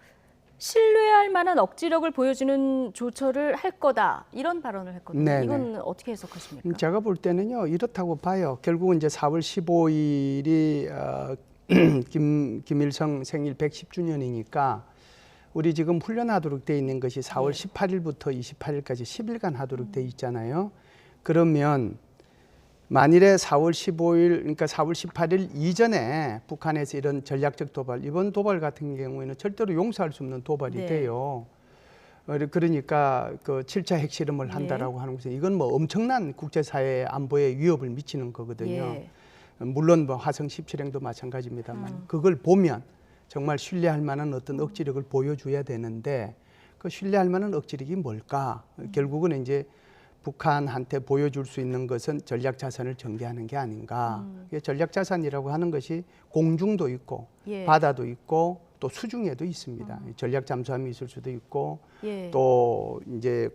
신뢰할 만한 억지력을 보여주는 조처를 할 거다 이런 발언을 했거든요. 네네. 이건 어떻게 해석하십니까? 제가 볼 때는요 이렇다고 봐요. 결국은 이제 4월 15일이 김일성 생일 110주년이니까 우리 지금 훈련하도록 돼 있는 것이 4월 18일부터 28일까지 10일간 하도록 돼 있잖아요. 그러면 만일에 4월 15일, 그러니까 4월 18일 이전에 북한에서 이런 전략적 도발, 이번 도발 같은 경우에는 절대로 용서할 수 없는 도발이 네. 돼요. 그러니까 그 7차 핵실험을 한다라고 하는 것은 이건 뭐 엄청난 국제사회 안보에 위협을 미치는 거거든요. 예. 물론 뭐 화성 17행도 마찬가지입니다만 그걸 보면 정말 신뢰할 만한 어떤 억지력을 보여줘야 되는데 그 신뢰할 만한 억지력이 뭘까? 결국은 이제 북한한테 보여줄 수 있는 것은 전략 자산을 전개하는 게 아닌가. 전략 자산이라고 하는 것이 공중도 있고 예. 바다도 있고 또 수중에도 있습니다. 전략 잠수함이 있을 수도 있고 예. 또 이제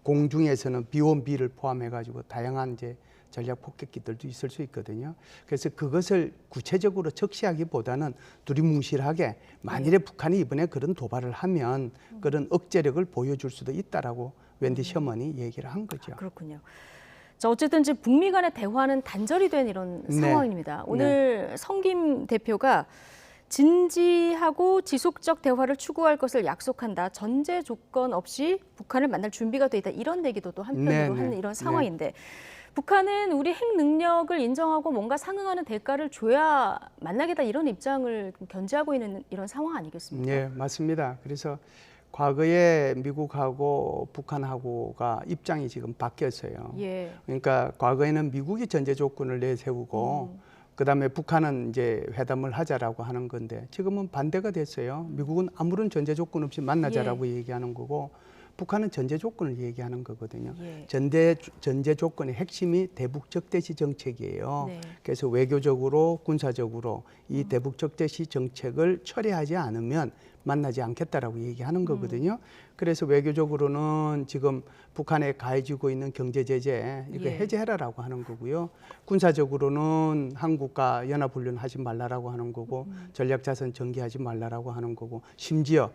공중에서는 B1B를 포함해 가지고 다양한 이제 전략 폭격기들도 있을 수 있거든요. 그래서 그것을 구체적으로 적시하기보다는 두리뭉실하게 만일에 북한이 이번에 그런 도발을 하면 그런 억제력을 보여줄 수도 있다라고 웬디 셔먼이 얘기를 한 거죠. 그렇군요. 자, 어쨌든 지금 북미 간의 대화는 단절이 된 이런 네. 상황입니다. 오늘 성김 대표가 진지하고 지속적 대화를 추구할 것을 약속한다. 전제 조건 없이 북한을 만날 준비가 돼 있다. 이런 얘기도 또 한편으로 네, 네. 하는 이런 상황인데 북한은 우리 핵 능력을 인정하고 뭔가 상응하는 대가를 줘야 만나겠다 이런 입장을 견지하고 있는 이런 상황 아니겠습니까? 네, 맞습니다. 그래서 과거에 미국하고 북한하고가 입장이 지금 바뀌었어요. 예. 그러니까 과거에는 미국이 전제 조건을 내세우고 그다음에 북한은 이제 회담을 하자라고 하는 건데 지금은 반대가 됐어요. 미국은 아무런 전제 조건 없이 만나자라고 얘기하는 거고 북한은 전제 조건을 얘기하는 거거든요. 예. 전제 조건의 핵심이 대북 적대시 정책이에요. 네. 그래서 외교적으로 군사적으로 이 대북 적대시 정책을 처리하지 않으면 만나지 않겠다라고 얘기하는 거거든요. 그래서 외교적으로는 지금 북한에 가해지고 있는 경제 제재 이거 예. 해제해라라고 하는 거고요. 군사적으로는 한국과 연합훈련 하지 말라라고 하는 거고 전략자산 전개하지 말라라고 하는 거고 심지어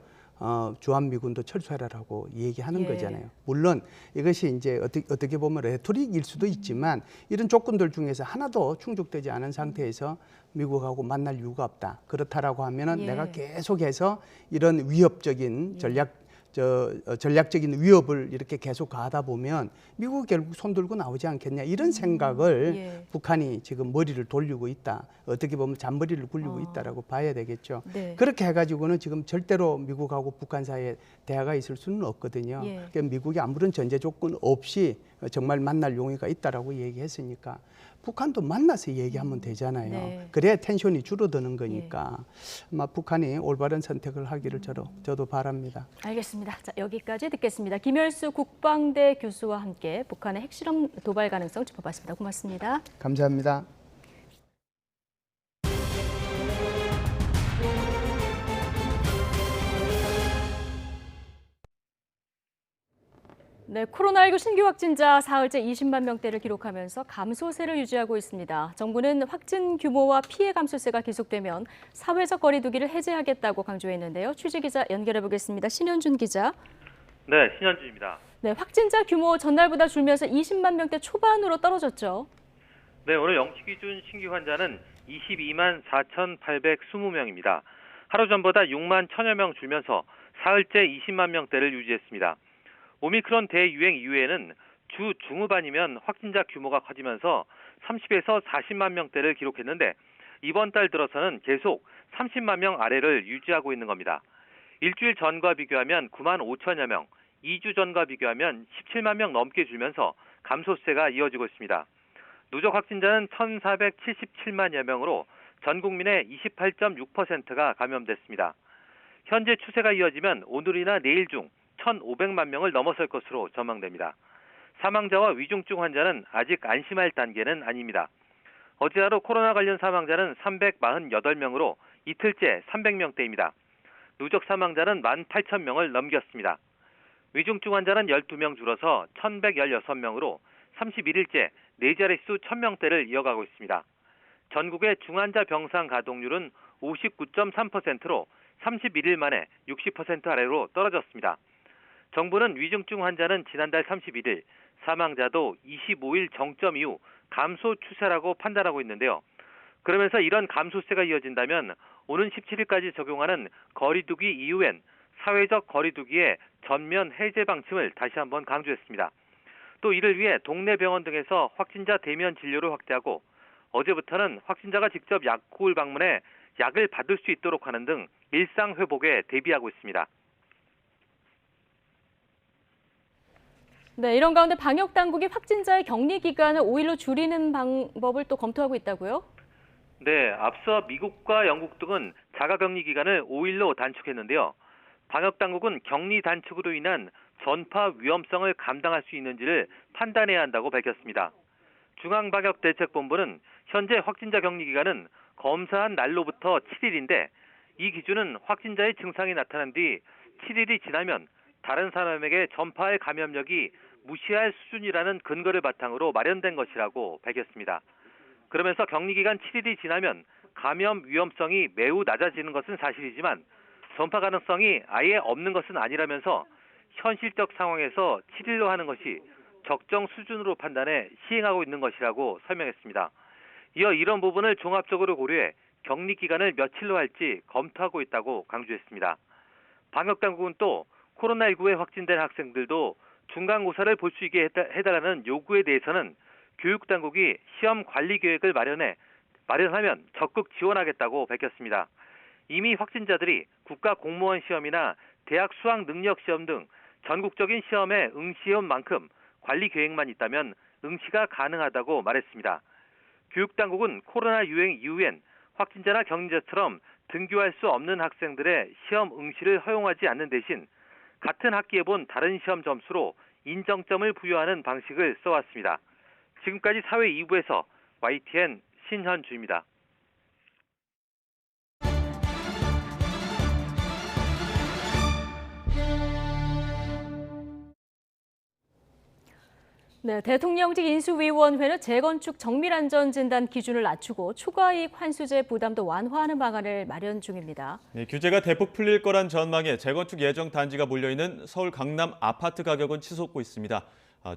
주한미군도 철수하라고 얘기하는 예. 거잖아요. 물론 이것이 이제 어떻게 보면 레토릭일 수도 있지만 이런 조건들 중에서 하나도 충족되지 않은 상태에서 미국하고 만날 이유가 없다. 그렇다라고 하면은 예. 내가 계속해서 이런 위협적인 전략적인 위협을 이렇게 계속 가하다 보면 미국이 결국 손들고 나오지 않겠냐 이런 생각을 예. 북한이 지금 머리를 돌리고 있다. 어떻게 보면 잔머리를 굴리고 있다라고 봐야 되겠죠. 네. 그렇게 해가지고는 지금 절대로 미국하고 북한 사이에 대화가 있을 수는 없거든요. 예. 그러니까 미국이 아무런 전제 조건 없이 정말 만날 용의가 있다라고 얘기했으니까 북한도 만나서 얘기하면 되잖아요. 네. 그래야 텐션이 줄어드는 거니까 아마 북한이 올바른 선택을 하기를 저도 바랍니다. 알겠습니다. 자, 여기까지 듣겠습니다. 김열수 국방대 교수와 함께 북한의 핵실험 도발 가능성 짚어봤습니다. 고맙습니다. 감사합니다. 네, 코로나19 신규 확진자 사흘째 20만 명대를 기록하면서 감소세를 유지하고 있습니다. 정부는 확진 규모와 피해 감소세가 계속되면 사회적 거리두기를 해제하겠다고 강조했는데요. 취재기자 연결해 보겠습니다. 신현준 기자. 네, 신현준입니다. 네, 확진자 규모 전날보다 줄면서 20만 명대 초반으로 떨어졌죠. 네, 오늘 0시 기준 신규 환자는 22만 4,820명입니다. 하루 전보다 6만 1,000여 명 줄면서 사흘째 20만 명대를 유지했습니다. 오미크론 대유행 이후에는 주 중후반이면 확진자 규모가 커지면서 30에서 40만 명대를 기록했는데 이번 달 들어서는 계속 30만 명 아래를 유지하고 있는 겁니다. 일주일 전과 비교하면 9만 5천여 명, 2주 전과 비교하면 17만 명 넘게 줄면서 감소세가 이어지고 있습니다. 누적 확진자는 1,477만여 명으로 전 국민의 28.6%가 감염됐습니다. 현재 추세가 이어지면 오늘이나 내일 중 1,500만 명을 넘어설 것으로 전망됩니다. 사망자와 위중증 환자는 아직 안심할 단계는 아닙니다. 어제 하루 코로나 관련 사망자는 348명으로 이틀째 300명대입니다. 누적 사망자는 18,000명을 넘겼습니다. 위중증 환자는 12명 줄어서 1,116명으로 31일째 4자릿수 1,000명대를 이어가고 있습니다. 전국의 중환자 병상 가동률은 59.3%로 31일 만에 60% 아래로 떨어졌습니다. 정부는 위중증 환자는 지난달 31일, 사망자도 25일 정점 이후 감소 추세라고 판단하고 있는데요. 그러면서 이런 감소세가 이어진다면 오는 17일까지 적용하는 거리두기 이후엔 사회적 거리두기의 전면 해제 방침을 다시 한번 강조했습니다. 또 이를 위해 동네 병원 등에서 확진자 대면 진료를 확대하고 어제부터는 확진자가 직접 약국을 방문해 약을 받을 수 있도록 하는 등 일상 회복에 대비하고 있습니다. 네, 이런 가운데 방역 당국이 확진자의 격리 기간을 5일로 줄이는 방법을 또 검토하고 있다고요? 네, 앞서 미국과 영국 등은 자가격리 기간을 5일로 단축했는데요. 방역 당국은 격리 단축으로 인한 전파 위험성을 감당할 수 있는지를 판단해야 한다고 밝혔습니다. 중앙방역대책본부는 현재 확진자 격리 기간은 검사한 날로부터 7일인데 이 기준은 확진자의 증상이 나타난 뒤 7일이 지나면 다른 사람에게 전파할 감염력이 무시할 수준이라는 근거를 바탕으로 마련된 것이라고 밝혔습니다. 그러면서 격리기간 7일이 지나면 감염 위험성이 매우 낮아지는 것은 사실이지만 전파 가능성이 아예 없는 것은 아니라면서 현실적 상황에서 7일로 하는 것이 적정 수준으로 판단해 시행하고 있는 것이라고 설명했습니다. 이어 이런 부분을 종합적으로 고려해 격리 기간을 며칠로 할지 검토하고 있다고 강조했습니다. 방역당국은 또 코로나19에 확진된 학생들도 중간고사를 볼 수 있게 해달라는 요구에 대해서는 교육당국이 시험 관리 계획을 마련하면 적극 지원하겠다고 밝혔습니다. 이미 확진자들이 국가 공무원 시험이나 대학 수학 능력 시험 등 전국적인 시험에 응시해온 만큼 관리 계획만 있다면 응시가 가능하다고 말했습니다. 교육당국은 코로나 유행 이후엔 확진자나 격리자처럼 등교할 수 없는 학생들의 시험 응시를 허용하지 않는 대신 같은 학기에 본 다른 시험 점수로 인정점을 부여하는 방식을 써왔습니다. 지금까지 사회 2부에서 YTN 신현주입니다. 네, 대통령직 인수위원회는 재건축 정밀안전진단 기준을 낮추고 초과이익 환수제 부담도 완화하는 방안을 마련 중입니다. 네, 규제가 대폭 풀릴 거란 전망에 재건축 예정 단지가 몰려있는 서울 강남 아파트 가격은 치솟고 있습니다.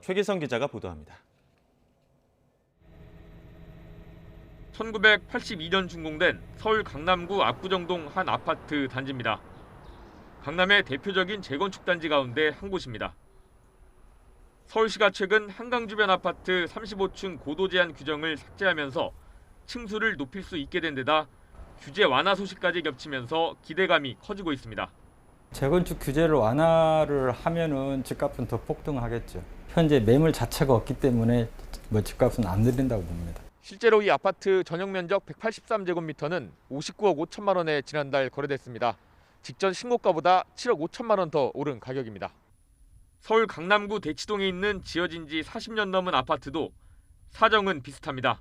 최기성 기자가 보도합니다. 1982년 준공된 서울 강남구 압구정동 한 아파트 단지입니다. 강남의 대표적인 재건축 단지 가운데 한 곳입니다. 서울시가 최근 한강 주변 아파트 35층 고도 제한 규정을 삭제하면서 층수를 높일 수 있게 된 데다 규제 완화 소식까지 겹치면서 기대감이 커지고 있습니다. 재건축 규제를 완화를 하면은 집값은 더 폭등하겠죠. 현재 매물 자체가 없기 때문에 집값은 안 내린다고 봅니다. 실제로 이 아파트 전용 면적 183제곱미터는 59억 5천만 원에 지난달 거래됐습니다. 직전 신고가보다 7억 5천만 원 더 오른 가격입니다. 서울 강남구 대치동에 있는 지어진 지 40년 넘은 아파트도 사정은 비슷합니다.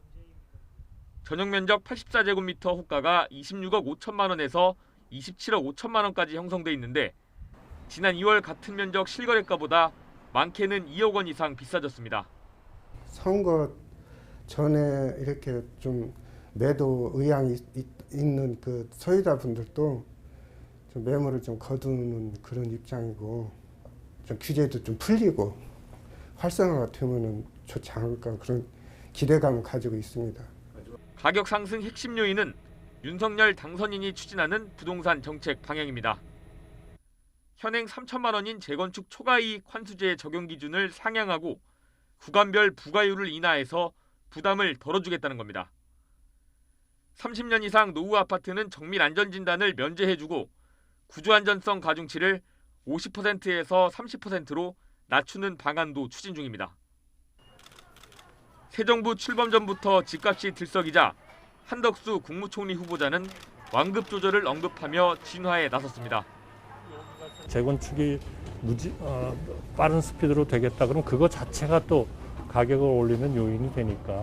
전용 면적 84제곱미터 호가가 26억 5천만 원에서 27억 5천만 원까지 형성돼 있는데 지난 2월 같은 면적 실거래가보다 많게는 2억 원 이상 비싸졌습니다. 선거 전에 이렇게 좀 매도 의향이 있는 그 소유자분들도 좀 매물을 좀 거두는 그런 입장이고 좀 규제도 좀 풀리고 활성화가 되면은 좋지 않을까 그런 기대감을 가지고 있습니다. 가격 상승 핵심 요인은 윤석열 당선인이 추진하는 부동산 정책 방향입니다. 현행 3천만 원인 재건축 초과이익 환수제 적용 기준을 상향하고 구간별 부과율을 인하해서 부담을 덜어주겠다는 겁니다. 30년 이상 노후 아파트는 정밀 안전진단을 면제해주고 구조안전성 가중치를 50%에서 30%로 낮추는 방안도 추진 중입니다. 새 정부 출범 전부터 집값이 들썩이자 한덕수 국무총리 후보자는 완급 조절을 언급하며 진화에 나섰습니다. 재건축이 빠른 스피드로 되겠다 그럼 그거 자체가 또 가격을 올리는 요인이 되니까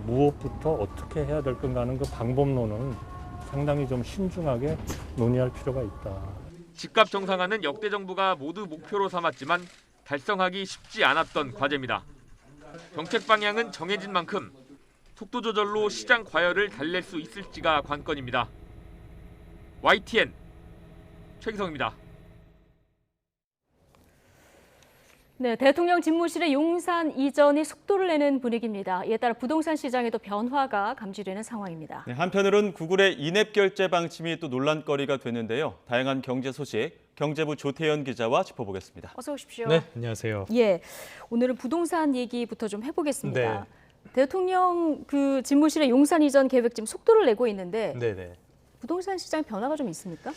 무엇부터 어떻게 해야 될 건가 하는 그 방법론은 상당히 좀 신중하게 논의할 필요가 있다. 집값 정상화는 역대 정부가 모두 목표로 삼았지만 달성하기 쉽지 않았던 과제입니다. 정책 방향은 정해진 만큼 속도 조절로 시장 과열을 달랠 수 있을지가 관건입니다. YTN 최기성입니다. 네, 대통령 집무실의 용산 이전이 속도를 내는 분위기입니다. 이에 따라 부동산 시장에도 변화가 감지되는 상황입니다. 네, 한편으로는 구글의 인앱 결제 방침이 또 논란거리가 됐는데요. 다양한 경제 소식, 경제부 조태현 기자와 짚어보겠습니다. 어서 오십시오. 네, 안녕하세요. 예, 오늘은 부동산 얘기부터 좀 해보겠습니다. 네. 대통령 그 집무실의 용산 이전 계획 지금 속도를 내고 있는데 네네. 부동산 시장 변화가 좀 있습니까?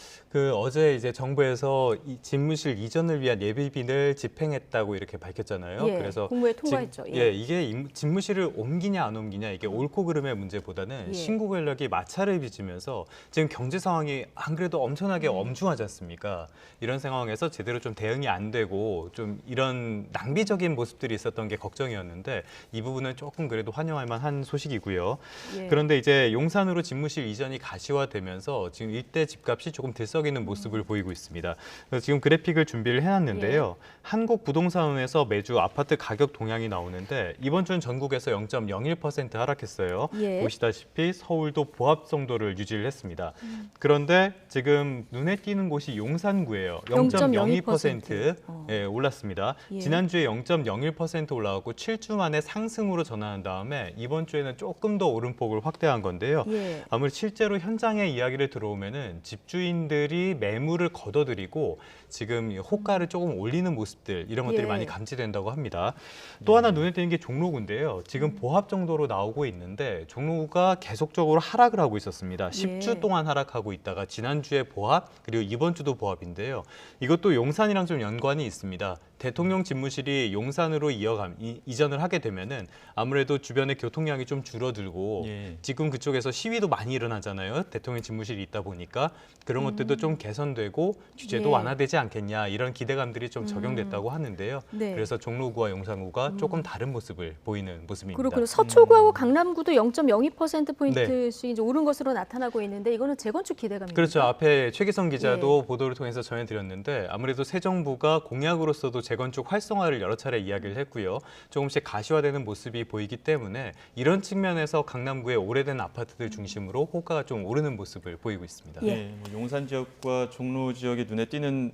어제 이제 정부에서 이 집무실 이전을 위한 예비비를 집행했다고 이렇게 밝혔잖아요. 예, 그래서 국무회에 통과했죠. 이게 집무실을 옮기냐 안 옮기냐 이게 옳고 그름의 문제보다는 예. 신고 권력이 마찰을 빚으면서 지금 경제 상황이 안 그래도 엄청나게 엄중하지 않습니까? 이런 상황에서 제대로 좀 대응이 안 되고 좀 이런 낭비적인 모습들이 있었던 게 걱정이었는데 이 부분은 조금 그래도 환영할 만한 소식이고요. 예. 그런데 이제 용산으로 집무실 이전이 가시화되면서 지금 일대 집값이 조금 들썩이는 모습을 보이고 있습니다. 그래서 지금 그래픽을 준비를 해놨는데요. 한국부동산원에서 매주 아파트 가격 동향이 나오는데 이번 주는 전국에서 0.01% 하락했어요. 예. 보시다시피 서울도 보합 정도를 유지를 했습니다. 그런데 지금 눈에 띄는 곳이 용산구예요. 0.02% 올랐습니다. 예. 지난주에 0.01% 올라가고 7주 만에 상승으로 전환한 다음에 이번 주에는 조금 더 오름폭을 확대한 건데요. 예. 아무래도 실제로 현장의 이야기를 들어오면은 집주인들이 매물을 걷어들이고 지금 호가를 조금 올리는 모습들 이런 것들이 예. 많이 감지된다고 합니다. 또 하나 눈에 띄는 게 종로구인데요. 지금 보합 정도로 나오고 있는데 종로구가 계속적으로 하락을 하고 있었습니다. 10주 동안 하락하고 있다가 지난주에 보합 그리고 이번 주도 보합인데요. 이것도 용산이랑 좀 연관이 있습니다. 대통령 집무실이 용산으로 이전을 하게 되면은 아무래도 주변의 교통량이 좀 줄어들고 지금 그쪽에서 시위도 많이 일어나잖아요. 대통령 집무실이 있다 보니까 그런 것들도 좀 개선되고 규제도 완화되지 않겠냐 이런 기대감들이 좀 적용됐다고 하는데요. 네. 그래서 종로구와 용산구가 조금 다른 모습을 보이는 모습입니다. 그리고 서초구하고 강남구도 0.02%포인트씩 이제 오른 것으로 나타나고 있는데 이거는 재건축 기대감입니다. 그렇죠. 앞에 최기성 기자도 보도를 통해서 전해드렸는데 아무래도 새 정부가 공약으로서도 재건축 활성화를 여러 차례 이야기를 했고요. 조금씩 가시화되는 모습이 보이기 때문에 이런 측면에서 강남구의 오래된 아파트들 중심으로 호가가 좀 오르는 모습을 보이고 있습니다. 네, 뭐 용산 지역과 종로 지역이 눈에 띄는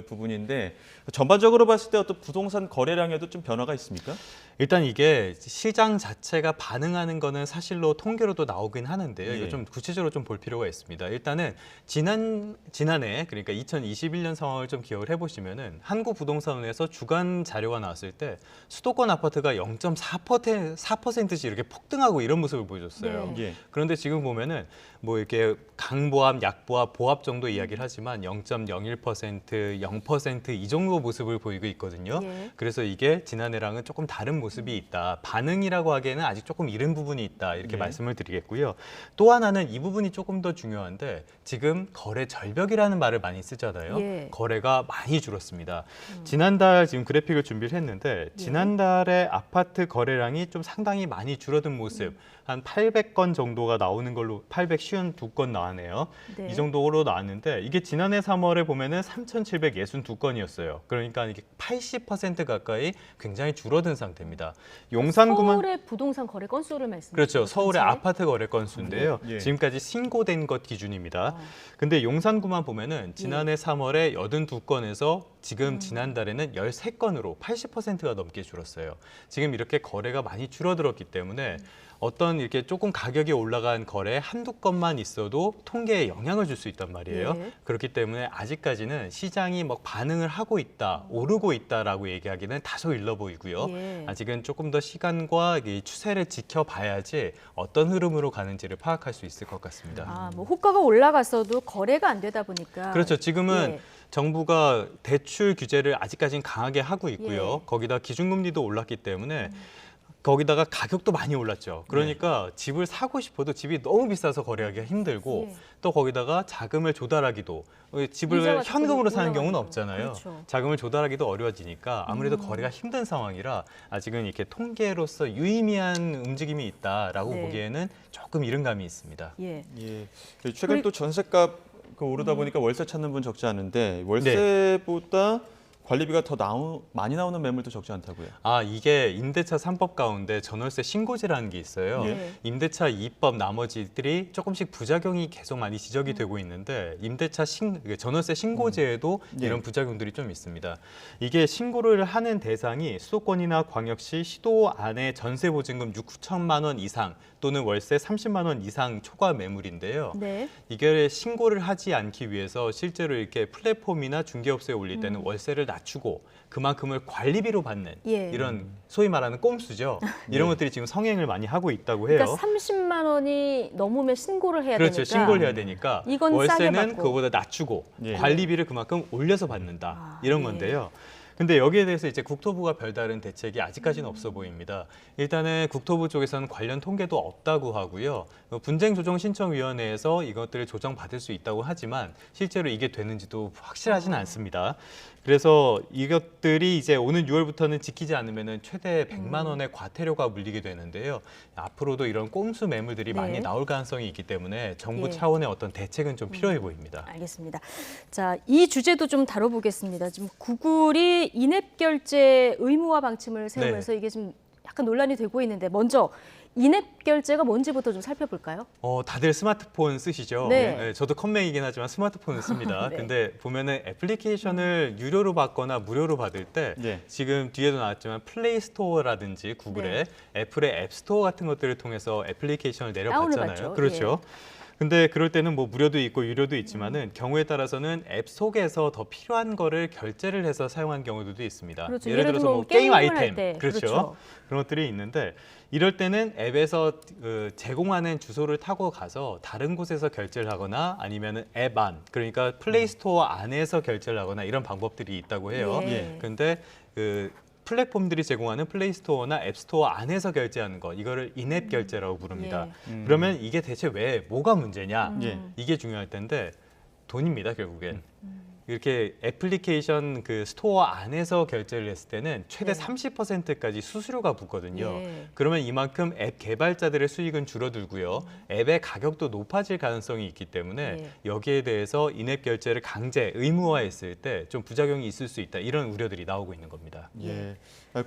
부분인데 전반적으로 봤을 때 어떤 부동산 거래량에도 좀 변화가 있습니까? 일단 이게 시장 자체가 반응하는 거는 사실로 통계로도 나오긴 하는데요. 이거 좀 구체적으로 좀 볼 필요가 있습니다. 일단은 지난해 그러니까 2021년 상황을 좀 기억을 해보시면은 한국부동산원에서 주간 자료가 나왔을 때 수도권 아파트가 0.4%씩 이렇게 폭등하고 이런 모습을 보여줬어요. 네. 그런데 지금 보면은 뭐 이렇게 강보합, 약보합, 보합 정도 이야기를 하지만 0.01%, 0% 이 정도 모습을 보이고 있거든요. 그래서 이게 지난해랑은 조금 다른 모습이 있다. 반응이라고 하기에는 아직 조금 이른 부분이 있다. 이렇게 말씀을 드리겠고요. 또 하나는 이 부분이 조금 더 중요한데 지금 거래 절벽이라는 말을 많이 쓰잖아요. 거래가 많이 줄었습니다. 지난달 지금 그래픽을 준비를 했는데 지난달에 아파트 거래량이 좀 상당히 많이 줄어든 모습. 한 800건 정도가 나오는 걸로 852건 나왔네요. 이 정도로 나왔는데 이게 지난해 3월에 보면은 3,762건이었어요. 그러니까 이게 80% 가까이 굉장히 줄어든 상태입니다. 용산구만 서울의 부동산 거래 건수를 말씀하시죠? 그렇죠. 서울의 아파트 거래 건수인데요. 지금까지 신고된 것 기준입니다. 근데 용산구만 보면은 지난해 3월에 82건에서 지금 지난달에는 13건으로 80%가 넘게 줄었어요. 지금 이렇게 거래가 많이 줄어들었기 때문에 어떤 이렇게 조금 가격이 올라간 거래 한두 건만 있어도 통계에 영향을 줄 수 있단 말이에요. 그렇기 때문에 아직까지는 시장이 뭐 반응을 하고 있다, 오르고 있다라고 얘기하기는 다소 일러 보이고요. 아직은 조금 더 시간과 이 추세를 지켜봐야지 어떤 흐름으로 가는지를 파악할 수 있을 것 같습니다. 뭐 호가가 올라갔어도 거래가 안 되다 보니까. 그렇죠. 지금은 정부가 대출 규제를 아직까지는 강하게 하고 있고요. 거기다 기준금리도 올랐기 때문에 거기다가 가격도 많이 올랐죠. 그러니까 집을 사고 싶어도 집이 너무 비싸서 거래하기가 힘들고 또 거기다가 자금을 조달하기도 집을 현금으로 사는 경우는 없잖아요. 자금을 조달하기도 어려워지니까 아무래도 거래가 힘든 상황이라 아직은 이렇게 통계로서 유의미한 움직임이 있다라고 보기에는 조금 이른 감이 있습니다. 최근 또 전셋값 오르다 보니까 월세 찾는 분 적지 않은데 월세보다 관리비가 더 많이 나오는 매물도 적지 않다고요? 이게 임대차 3법 가운데 전월세 신고제라는 게 있어요. 임대차 2법 나머지들이 조금씩 부작용이 계속 많이 지적이 되고 있는데 임대차 전월세 신고제에도 이런 부작용들이 좀 있습니다. 이게 신고를 하는 대상이 수도권이나 광역시, 시도 안에 전세보증금 6천만 원 이상 또는 월세 30만 원 이상 초과 매물인데요. 이게 신고를 하지 않기 위해서 실제로 이렇게 플랫폼이나 중개업소에 올릴 때는 월세를 낮추고 그만큼을 관리비로 받는 이런 소위 말하는 꼼수죠. 이런 것들이 지금 성행을 많이 하고 있다고 해요. 그러니까 30만 원이 넘으면 신고를 해야 그렇죠. 되니까. 신고를 해야 되니까 이건 월세는 그거보다 낮추고 관리비를 그만큼 올려서 받는다. 이런 건데요. 근데 여기에 대해서 이제 국토부가 별다른 대책이 아직까지는 없어 보입니다. 일단은 국토부 쪽에서는 관련 통계도 없다고 하고요. 분쟁조정신청위원회에서 이것들을 조정받을 수 있다고 하지만 실제로 이게 되는지도 확실하지는 않습니다. 그래서 이것들이 이제 오는 6월부터는 지키지 않으면 최대 100만 원의 과태료가 물리게 되는데요. 앞으로도 이런 꼼수 매물들이 많이 나올 가능성이 있기 때문에 정부 차원의 어떤 대책은 좀 필요해 보입니다. 알겠습니다. 자, 이 주제도 좀 다뤄보겠습니다. 지금 구글이 인앱 결제 의무화 방침을 세우면서 이게 좀 약간 논란이 되고 있는데 먼저 인앱 결제가 뭔지부터 좀 살펴볼까요? 다들 스마트폰 쓰시죠? 저도 컴맹이긴 하지만 스마트폰을 씁니다. 근데 보면은 애플리케이션을 유료로 받거나 무료로 받을 때 지금 뒤에도 나왔지만 플레이 스토어라든지 구글의 애플의 앱 스토어 같은 것들을 통해서 애플리케이션을 내려받잖아요. 그렇죠. 근데 그럴 때는 뭐 무료도 있고 유료도 있지만은 경우에 따라서는 앱 속에서 더 필요한 거를 결제를 해서 사용한 경우들도 있습니다. 예를 들어서 뭐 게임 아이템, 그렇죠. 그런 것들이 있는데 이럴 때는 앱에서 제공하는 주소를 타고 가서 다른 곳에서 결제를 하거나 아니면은 앱 안, 그러니까 플레이 스토어 안에서 결제를 하거나 이런 방법들이 있다고 해요. 근데 플랫폼들이 제공하는 플레이 스토어나 앱 스토어 안에서 결제하는 거, 이거를 인앱 결제라고 부릅니다. 그러면 이게 대체 왜 뭐가 문제냐? 이게 중요할 텐데 돈입니다, 결국엔. 이렇게 애플리케이션 그 스토어 안에서 결제를 했을 때는 최대 30%까지 수수료가 붙거든요. 그러면 이만큼 앱 개발자들의 수익은 줄어들고요. 앱의 가격도 높아질 가능성이 있기 때문에 여기에 대해서 인앱 결제를 강제 의무화했을 때 좀 부작용이 있을 수 있다. 이런 우려들이 나오고 있는 겁니다. 예.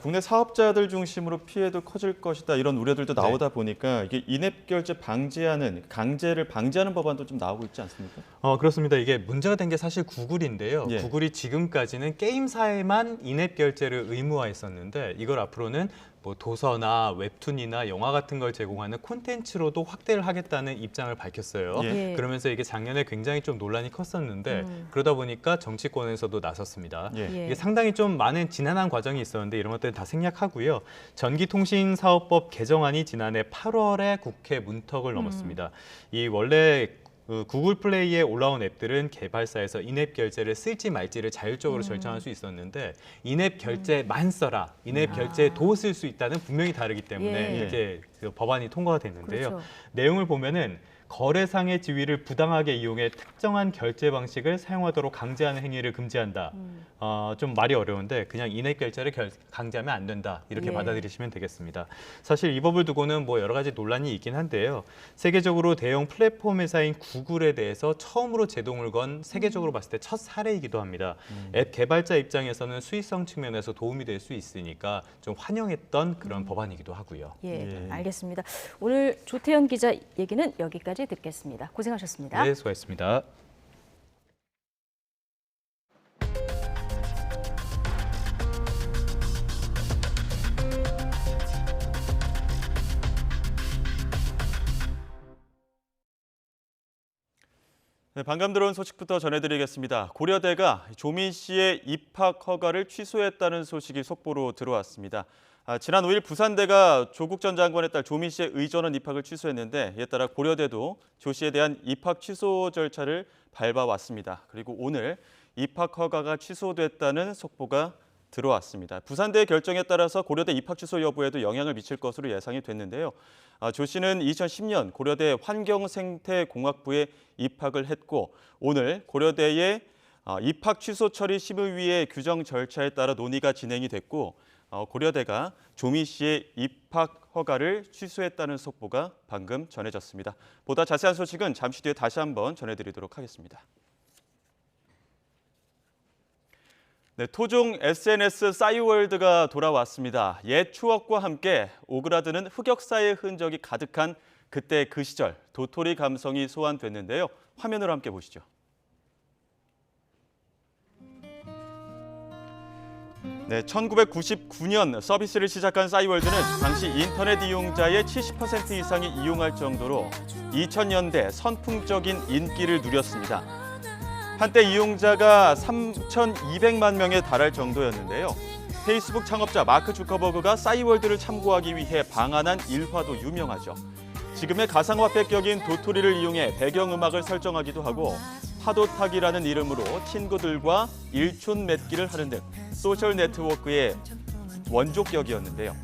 국내 사업자들 중심으로 피해도 커질 것이다. 이런 우려들도 나오다 보니까 이게 인앱 결제 방지하는 강제를 방지하는 법안도 좀 나오고 있지 않습니까? 그렇습니다. 이게 문제가 된 게 사실 구글인데요. 구글이 지금까지는 게임사에만 인앱 결제를 의무화했었는데 이걸 앞으로는 뭐 도서나 웹툰이나 영화 같은 걸 제공하는 콘텐츠로도 확대를 하겠다는 입장을 밝혔어요. 그러면서 이게 작년에 굉장히 좀 논란이 컸었는데 그러다 보니까 정치권에서도 나섰습니다. 이게 상당히 좀 많은 지난한 과정이 있었는데 이런 것들은 다 생략하고요. 전기통신사업법 개정안이 지난해 8월에 국회 문턱을 넘었습니다. 이 원래 구글 플레이에 올라온 앱들은 개발사에서 인앱 결제를 쓸지 말지를 자율적으로 결정할 수 있었는데 인앱 결제만 써라, 인앱 결제도 쓸 수 있다는 분명히 다르기 때문에 이렇게 법안이 통과가 됐는데요. 내용을 보면은 거래상의 지위를 부당하게 이용해 특정한 결제 방식을 사용하도록 강제하는 행위를 금지한다. 좀 말이 어려운데 그냥 인앱 결제를 강제하면 안 된다. 이렇게 받아들이시면 되겠습니다. 사실 이 법을 두고는 뭐 여러 가지 논란이 있긴 한데요. 세계적으로 대형 플랫폼 회사인 구글에 대해서 처음으로 제동을 건 세계적으로 봤을 때 첫 사례이기도 합니다. 앱 개발자 입장에서는 수익성 측면에서 도움이 될 수 있으니까 좀 환영했던 그런 법안이기도 하고요. 알겠습니다. 오늘 조태현 기자 얘기는 여기까지 듣겠습니다. 고생하셨습니다. 네, 수고하셨습니다. 네, 방금 들어온 소식부터 전해드리겠습니다. 고려대가 조민 씨의 입학 허가를 취소했다는 소식이 속보로 들어왔습니다. 지난 5일 부산대가 조국 전 장관의 딸 조민 씨의 의전원 입학을 취소했는데 이에 따라 고려대도 조 씨에 대한 입학 취소 절차를 밟아왔습니다. 그리고 오늘 입학 허가가 취소됐다는 속보가 들어왔습니다. 부산대의 결정에 따라서 고려대 입학 취소 여부에도 영향을 미칠 것으로 예상이 됐는데요. 조 씨는 2010년 고려대 환경생태공학부에 입학을 했고 오늘 고려대의 입학 취소 처리 심의위의 규정 절차에 따라 논의가 진행이 됐고 고려대가 조민 씨의 입학 허가를 취소했다는 속보가 방금 전해졌습니다. 보다 자세한 소식은 잠시 뒤에 다시 한번 전해드리도록 하겠습니다. 네, 토종 SNS 싸이월드가 돌아왔습니다. 옛 추억과 함께 오그라드는 흑역사의 흔적이 가득한 그때 그 시절 도토리 감성이 소환됐는데요. 화면으로 함께 보시죠. 네, 1999년 서비스를 시작한 싸이월드는 당시 인터넷 이용자의 70% 이상이 이용할 정도로 2000년대 선풍적인 인기를 누렸습니다. 한때 이용자가 3,200만 명에 달할 정도였는데요. 페이스북 창업자 마크 주커버그가 싸이월드를 참고하기 위해 방한한 일화도 유명하죠. 지금의 가상화폐 격인 도토리를 이용해 배경음악을 설정하기도 하고 파도타기라는 이름으로 친구들과 일촌 맺기를 하는 등 소셜 네트워크의 원조격이었는데요.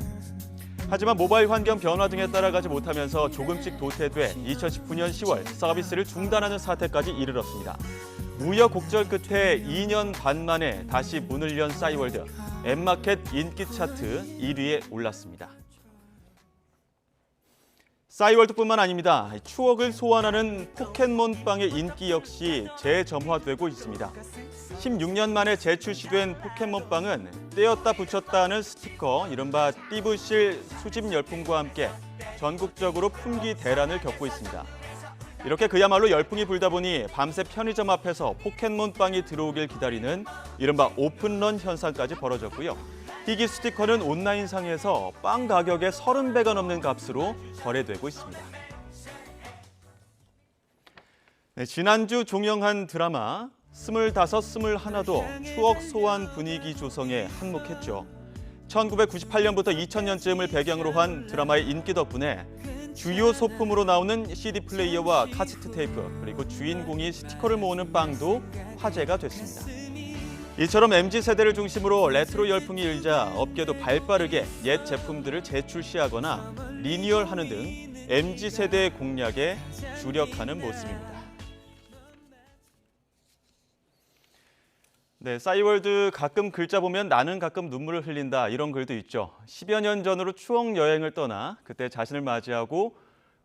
하지만 모바일 환경 변화 등에 따라가지 못하면서 조금씩 도태돼 2019년 10월 서비스를 중단하는 사태까지 이르렀습니다. 우여곡절 끝에 2년 반 만에 다시 문을 연 싸이월드, 앱마켓 인기 차트 1위에 올랐습니다. 싸이월드뿐만 아닙니다. 추억을 소환하는 포켓몬빵의 인기 역시 재점화되고 있습니다. 16년 만에 재출시된 포켓몬빵은 떼었다 붙였다 하는 스티커, 이른바 띠부실 수집 열풍과 함께 전국적으로 품귀 대란을 겪고 있습니다. 이렇게 그야말로 열풍이 불다 보니 밤새 편의점 앞에서 포켓몬빵이 들어오길 기다리는 이른바 오픈런 현상까지 벌어졌고요. 희귀 스티커는 온라인상에서 빵 가격의 30배가 넘는 값으로 거래되고 있습니다. 네, 지난주 종영한 드라마 25, 21도 추억 소환 분위기 조성에 한몫했죠. 1998년부터 2000년쯤을 배경으로 한 드라마의 인기 덕분에 주요 소품으로 나오는 CD 플레이어와 카세트 테이프, 그리고 주인공이 스티커를 모으는 빵도 화제가 됐습니다. 이처럼 MZ세대를 중심으로 레트로 열풍이 일자 업계도 발빠르게 옛 제품들을 재출시하거나 리뉴얼하는 등 MZ세대의 공략에 주력하는 모습입니다. 네, 싸이월드 가끔 글자 보면 나는 가끔 눈물을 흘린다 이런 글도 있죠. 10여 년 전으로 추억 여행을 떠나 그때 자신을 맞이하고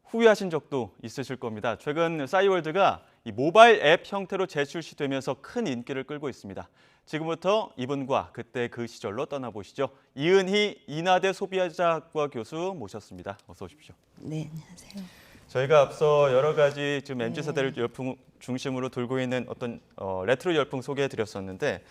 후회하신 적도 있으실 겁니다. 최근 싸이월드가 이 모바일 앱 형태로 재출시되면서 큰 인기를 끌고 있습니다. 지금부터 이분과 그때 그 시절로 떠나보시죠. 이은희 인하대 소비자학과 교수 모셨습니다. 어서 오십시오. 네, 안녕하세요. 저희가 앞서 여러 가지 지금 MZ세대를 열풍 중심으로 돌고 있는 어떤 레트로 열풍 소개해드렸었는데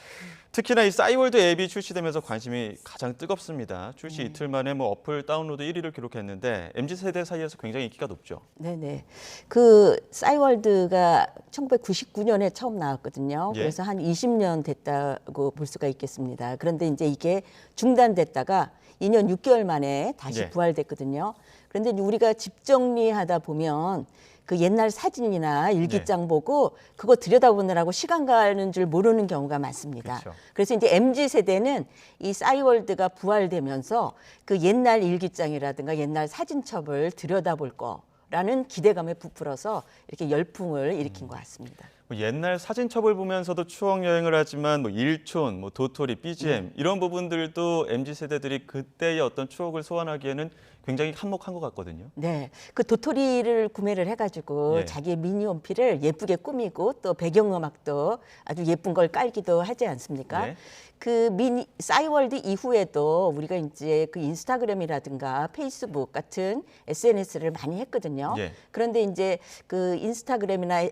특히나 이 싸이월드 앱이 출시되면서 관심이 가장 뜨겁습니다. 출시 이틀 만에 뭐 어플 다운로드 1위를 기록했는데 MZ세대 사이에서 굉장히 인기가 높죠. 네네. 그 싸이월드가 1999년에 처음 나왔거든요. 예. 그래서 한 20년 됐다고 볼 수가 있겠습니다. 그런데 이제 이게 중단됐다가 2년 6개월 만에 다시 예. 부활됐거든요. 그런데 이제 우리가 집 정리하다 보면 그 옛날 사진이나 일기장 보고 그거 들여다보느라고 시간 가는 줄 모르는 경우가 많습니다. 그렇죠. 그래서 이제 MZ세대는 이 싸이월드가 부활되면서 그 옛날 일기장이라든가 옛날 사진첩을 들여다볼 거라는 기대감에 부풀어서 이렇게 열풍을 일으킨 것 같습니다. 뭐 옛날 사진첩을 보면서도 추억 여행을 하지만 뭐 일촌, 뭐 도토리, BGM 이런 부분들도 MZ세대들이 그때의 어떤 추억을 소환하기에는 굉장히 한몫한 것 같거든요. 네, 그 도토리를 구매를 해가지고 예. 자기의 미니홈피를 예쁘게 꾸미고 또 배경음악도 아주 예쁜 걸 깔기도 하지 않습니까? 네. 그 미니 싸이월드 이후에도 우리가 이제 그 인스타그램이라든가 페이스북 같은 SNS를 많이 했거든요. 예. 그런데 이제 그 인스타그램이나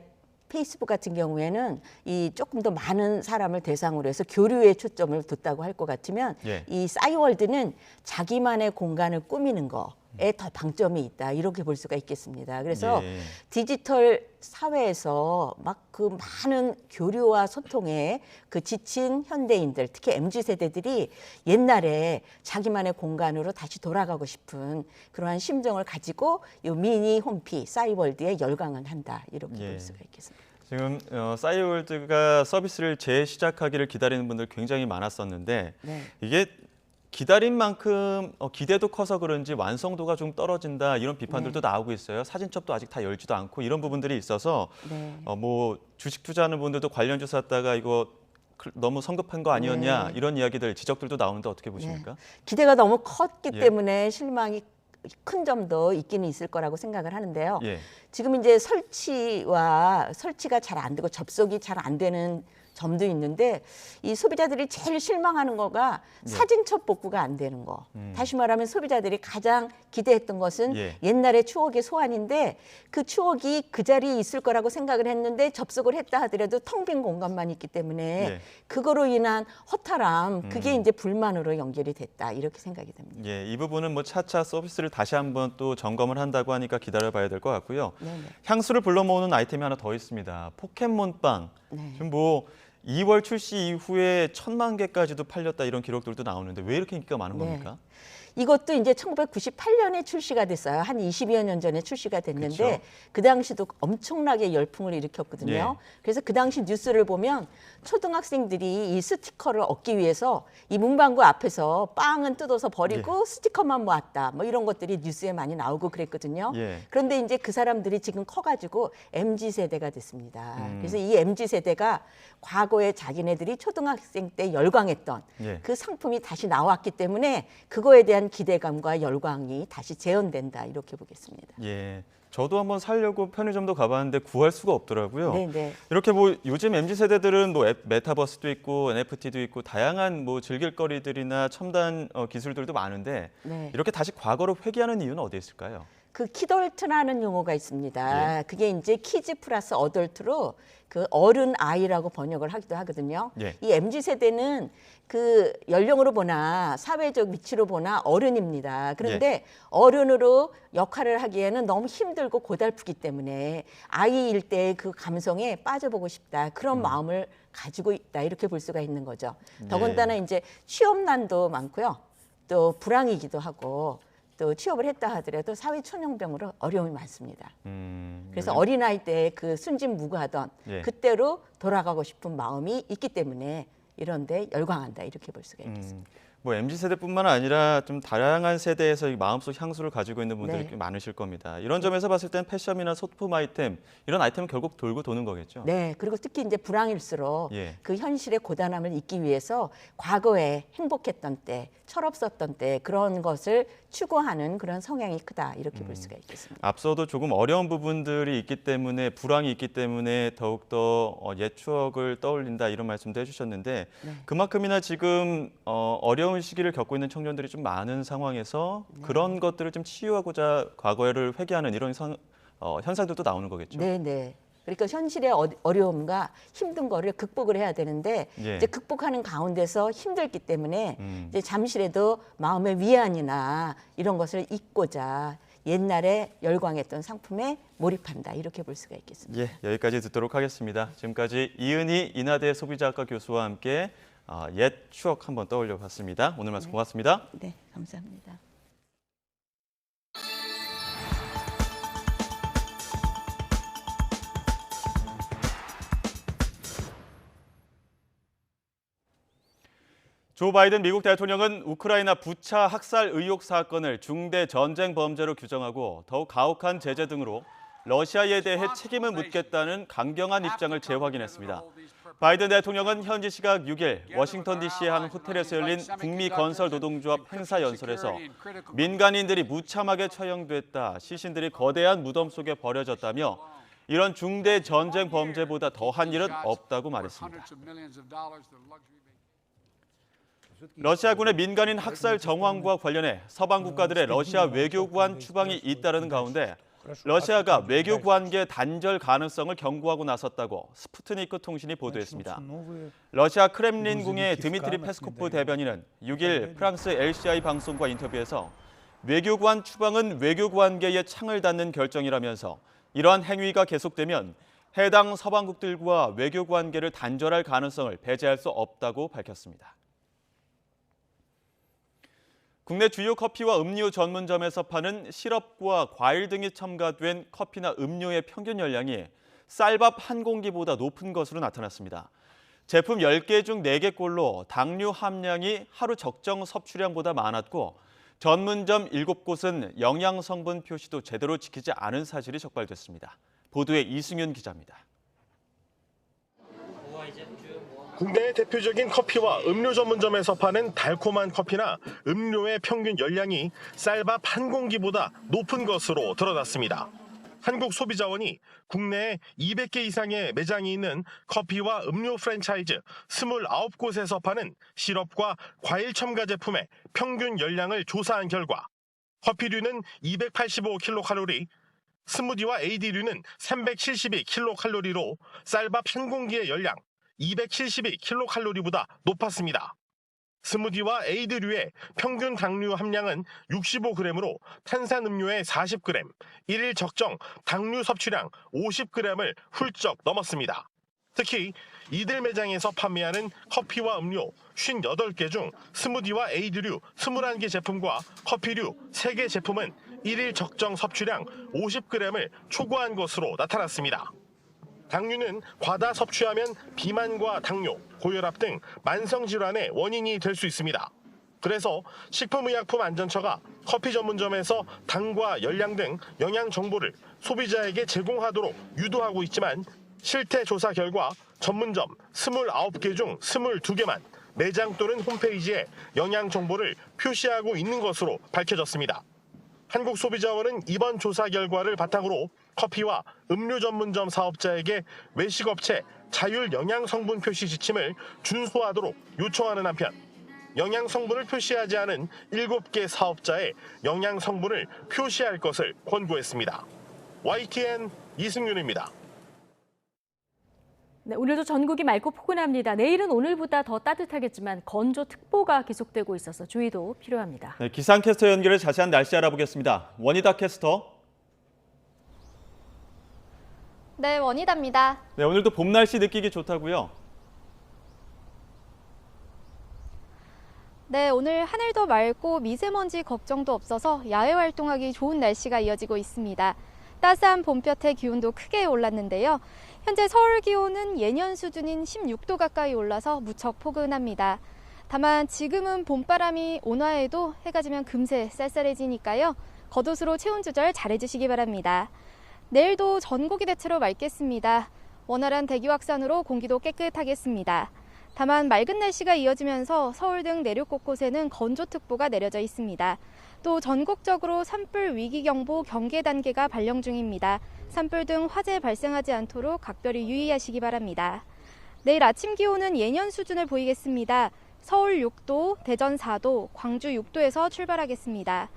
페이스북 같은 경우에는 이 조금 더 많은 사람을 대상으로 해서 교류에 초점을 뒀다고 할 것 같으면 예. 이 싸이월드는 자기만의 공간을 꾸미는 거에 더 방점이 있다 이렇게 볼 수가 있겠습니다. 그래서 예. 디지털 사회에서 막 그 많은 교류와 소통에 그 지친 현대인들, 특히 MZ세대들이 옛날에 자기만의 공간으로 다시 돌아가고 싶은 그러한 심정을 가지고 이 미니 홈피 싸이월드에 열광을 한다 이렇게 예. 볼 수가 있겠습니다. 지금 싸이월드가 서비스를 재시작하기를 기다리는 분들 굉장히 많았었는데 네. 이게 기다린 만큼 기대도 커서 그런지 완성도가 좀 떨어진다 이런 비판들도 나오고 있어요. 사진첩도 아직 다 열지도 않고 이런 부분들이 있어서 네. 뭐 주식 투자하는 분들도 관련주 샀다가 이거 너무 성급한 거 아니었냐 네. 이런 이야기들 지적들도 나오는데 어떻게 보십니까? 기대가 너무 컸기 예. 때문에 실망이 큰 점도 있기는 있을 거라고 생각을 하는데요. 예. 지금 이제 설치가 잘 안 되고 접속이 잘 안 되는 점도 있는데 이 소비자들이 제일 실망하는 거가 사진첩 복구가 안 되는 거. 다시 말하면 소비자들이 가장 기대했던 것은 예. 옛날의 추억의 소환인데 그 추억이 그 자리에 있을 거라고 생각을 했는데 접속을 했다 하더라도 텅 빈 공간만 있기 때문에 예. 그거로 인한 허탈함 그게 이제 불만으로 연결이 됐다 이렇게 생각이 됩니다. 예, 이 부분은 뭐 차차 서비스를 다시 한번 또 점검을 한다고 하니까 기다려봐야 될 것 같고요. 네네. 향수를 불러 모으는 아이템이 하나 더 있습니다. 포켓몬빵. 네. 지금 뭐 2월 출시 이후에 1000만 개까지도 팔렸다 이런 기록들도 나오는데 왜 이렇게 인기가 많은 네. 겁니까? 이것도 이제 1998년에 출시가 됐어요. 한 20여 년 전에 출시가 됐는데 그쵸. 그 당시도 엄청나게 열풍을 일으켰거든요. 예. 그래서 그 당시 뉴스를 보면 초등학생들이 이 스티커를 얻기 위해서 이 문방구 앞에서 빵은 뜯어서 버리고 스티커만 모았다. 뭐 이런 것들이 뉴스에 많이 나오고 그랬거든요. 예. 그런데 이제 그 사람들이 지금 커가지고 MZ세대가 됐습니다. 그래서 이 MZ세대가 과거에 자기네들이 초등학생 때 열광했던 예. 그 상품이 다시 나왔기 때문에 그거에 대한 기대감과 열광이 다시 재현된다 이렇게 보겠습니다. 예. 저도 한번 사려고 편의점도 가봤는데 구할 수가 없더라고요. 네네. 이렇게 뭐 요즘 MZ세대들은 뭐 메타버스도 있고 NFT도 있고 다양한 뭐 즐길 거리들이나 첨단 기술들도 많은데 네. 이렇게 다시 과거로 회귀하는 이유는 어디에 있을까요? 그 키덜트라는 용어가 있습니다. 그게 이제 키즈 플러스 어덜트로 그 어른 아이라고 번역을 하기도 하거든요. 예. 이 MZ세대는 그 연령으로 보나 사회적 위치로 보나 어른입니다. 그런데 어른으로 역할을 하기에는 너무 힘들고 고달프기 때문에 아이일 때의 그 감성에 빠져보고 싶다. 그런 마음을 가지고 있다. 이렇게 볼 수가 있는 거죠. 더군다나 이제 취업난도 많고요. 또 불황이기도 하고 또 취업을 했다 하더라도 사회 초년병으로 어려움이 많습니다. 그래서 어린아이 때 그 순진무구하던 예. 그때로 돌아가고 싶은 마음이 있기 때문에 이런데 열광한다 이렇게 볼 수가 있겠습니다. 뭐 MZ세대뿐만 아니라 좀 다양한 세대에서 이 마음속 향수를 가지고 있는 분들이 네. 꽤 많으실 겁니다. 이런 점에서 봤을 땐 패션이나 소품 아이템 이런 아이템은 결국 돌고 도는 거겠죠. 네, 그리고 특히 이제 불황일수록 예. 그 현실의 고단함을 잊기 위해서 과거에 행복했던 때, 철없었던 때 그런 것을 추구하는 그런 성향이 크다 이렇게 볼 수가 있겠습니다. 앞서도 조금 어려운 부분들이 있기 때문에 불황이 있기 때문에 더욱더 옛 추억을 떠올린다 이런 말씀도 해주셨는데 네. 그만큼이나 지금 어려운 시기를 겪고 있는 청년들이 좀 많은 상황에서 그런 것들을 좀 치유하고자 과거를 회귀하는 이런 현상들도 나오는 거겠죠. 네, 네. 그러니까 현실의 어려움과 힘든 거를 극복을 해야 되는데 예. 이제 극복하는 가운데서 힘들기 때문에 이제 잠시라도 마음의 위안이나 이런 것을 잊고자 옛날에 열광했던 상품에 몰입한다 이렇게 볼 수가 있겠습니다. 예, 여기까지 듣도록 하겠습니다. 지금까지 이은희 인하대 소비자학과 교수와 함께 옛 추억 한번 떠올려 봤습니다. 오늘 말씀 고맙습니다. 네, 감사합니다. 조 바이든 미국 대통령은 우크라이나 부차 학살 의혹 사건을 중대 전쟁 범죄로 규정하고 더욱 가혹한 제재 등으로 러시아에 대해 책임을 묻겠다는 강경한 입장을 재확인했습니다. 바이든 대통령은 현지 시각 6일 워싱턴 DC의 한 호텔에서 열린 북미 건설 노동조합 행사 연설에서 민간인들이 무참하게 처형됐다, 시신들이 거대한 무덤 속에 버려졌다며 이런 중대 전쟁 범죄보다 더한 일은 없다고 말했습니다. 러시아군의 민간인 학살 정황과 관련해 서방 국가들의 러시아 외교관 추방이 잇따르는 가운데 러시아가 외교 관계 단절 가능성을 경고하고 나섰다고 스푸트니크 통신이 보도했습니다. 러시아 크렘린궁의 드미트리 페스코프 대변인은 6일 프랑스 LCI 방송과 인터뷰에서 외교관 추방은 외교 관계에 창을 닫는 결정이라면서 이러한 행위가 계속되면 해당 서방국들과 외교 관계를 단절할 가능성을 배제할 수 없다고 밝혔습니다. 국내 주요 커피와 음료 전문점에서 파는 시럽과 과일 등이 첨가된 커피나 음료의 평균 열량이 쌀밥 한 공기보다 높은 것으로 나타났습니다. 제품 10개 중 4개꼴로 당류 함량이 하루 적정 섭취량보다 많았고 전문점 7곳은 영양 성분 표시도 제대로 지키지 않은 사실이 적발됐습니다. 보도에 이승윤 기자입니다. 국내의 대표적인 커피와 음료 전문점에서 파는 달콤한 커피나 음료의 평균 열량이 쌀밥 한 공기보다 높은 것으로 드러났습니다. 한국소비자원이 국내에 200개 이상의 매장이 있는 커피와 음료 프랜차이즈 29곳에서 파는 시럽과 과일 첨가 제품의 평균 열량을 조사한 결과 커피류는 285kcal, 스무디와 AD류는 372kcal로 쌀밥 한 공기의 열량 272kcal보다 높았습니다. 스무디와 에이드류의 평균 당류 함량은 65g으로 탄산음료의 40g, 일일 적정 당류 섭취량 50g을 훌쩍 넘었습니다. 특히 이들 매장에서 판매하는 커피와 음료 58개 중 스무디와 에이드류 21개 제품과 커피류 3개 제품은 일일 적정 섭취량 50g을 초과한 것으로 나타났습니다. 당류는 과다 섭취하면 비만과 당뇨, 고혈압 등 만성질환의 원인이 될 수 있습니다. 그래서 식품의약품안전처가 커피 전문점에서 당과 열량 등 영양 정보를 소비자에게 제공하도록 유도하고 있지만 실태 조사 결과 전문점 29개 중 22개만 매장 또는 홈페이지에 영양 정보를 표시하고 있는 것으로 밝혀졌습니다. 한국소비자원은 이번 조사 결과를 바탕으로 커피와 음료 전문점 사업자에게 외식업체 자율 영양 성분 표시 지침을 준수하도록 요청하는 한편 영양 성분을 표시하지 않은 7개 사업자의 영양 성분을 표시할 것을 권고했습니다. YTN 이승윤입니다. 네, 오늘도 전국이 맑고 포근합니다. 내일은 오늘보다 더 따뜻하겠지만 건조특보가 계속되고 있어서 주의도 필요합니다. 네, 기상캐스터 연결해 자세한 날씨 알아보겠습니다. 원희다 캐스터. 네, 원희다입니다. 네, 오늘도 봄 날씨 느끼기 좋다고요? 네, 오늘 하늘도 맑고 미세먼지 걱정도 없어서 야외 활동하기 좋은 날씨가 이어지고 있습니다. 따스한 봄볕에 기온도 크게 올랐는데요. 현재 서울 기온은 예년 수준인 16도 가까이 올라서 무척 포근합니다. 다만 지금은 봄바람이 온화해도 해가 지면 금세 쌀쌀해지니까요. 겉옷으로 체온 조절 잘해주시기 바랍니다. 내일도 전국이 대체로 맑겠습니다. 원활한 대기 확산으로 공기도 깨끗하겠습니다. 다만 맑은 날씨가 이어지면서 서울 등 내륙 곳곳에는 건조특보가 내려져 있습니다. 또 전국적으로 산불 위기경보 경계 단계가 발령 중입니다. 산불 등 화재 발생하지 않도록 각별히 유의하시기 바랍니다. 내일 아침 기온은 예년 수준을 보이겠습니다. 서울 6도, 대전 4도, 광주 6도에서 출발하겠습니다.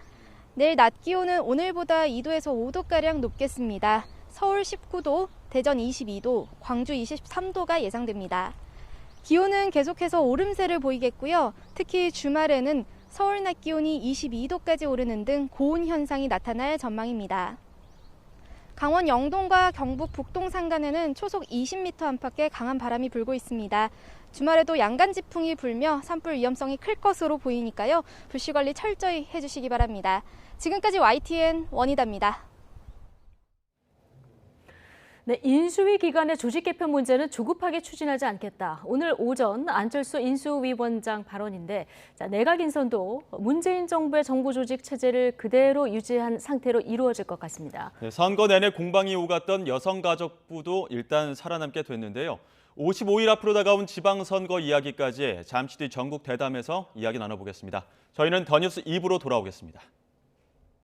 내일 낮 기온은 오늘보다 2도에서 5도가량 높겠습니다. 서울 19도, 대전 22도, 광주 23도가 예상됩니다. 기온은 계속해서 오름세를 보이겠고요. 특히 주말에는 서울 낮 기온이 22도까지 오르는 등 고온 현상이 나타날 전망입니다. 강원 영동과 경북 북동 산간에는 초속 20m 안팎의 강한 바람이 불고 있습니다. 주말에도 양간 지풍이 불며 산불 위험성이 클 것으로 보이니까요. 불씨 관리 철저히 해주시기 바랍니다. 지금까지 YTN 원희다입니다. 네, 인수위 기관의 조직 개편 문제는 조급하게 추진하지 않겠다. 오늘 오전 안철수 인수위원장 발언인데 내각 인선도 문재인 정부의 정부 조직 체제를 그대로 유지한 상태로 이루어질 것 같습니다. 네, 선거 내내 공방이 오갔던 여성가족부도 일단 살아남게 됐는데요. 55일 앞으로 다가온 지방선거 이야기까지 잠시 뒤 전국 대담에서 이야기 나눠보겠습니다. 저희는 더 뉴스 2부로 돌아오겠습니다.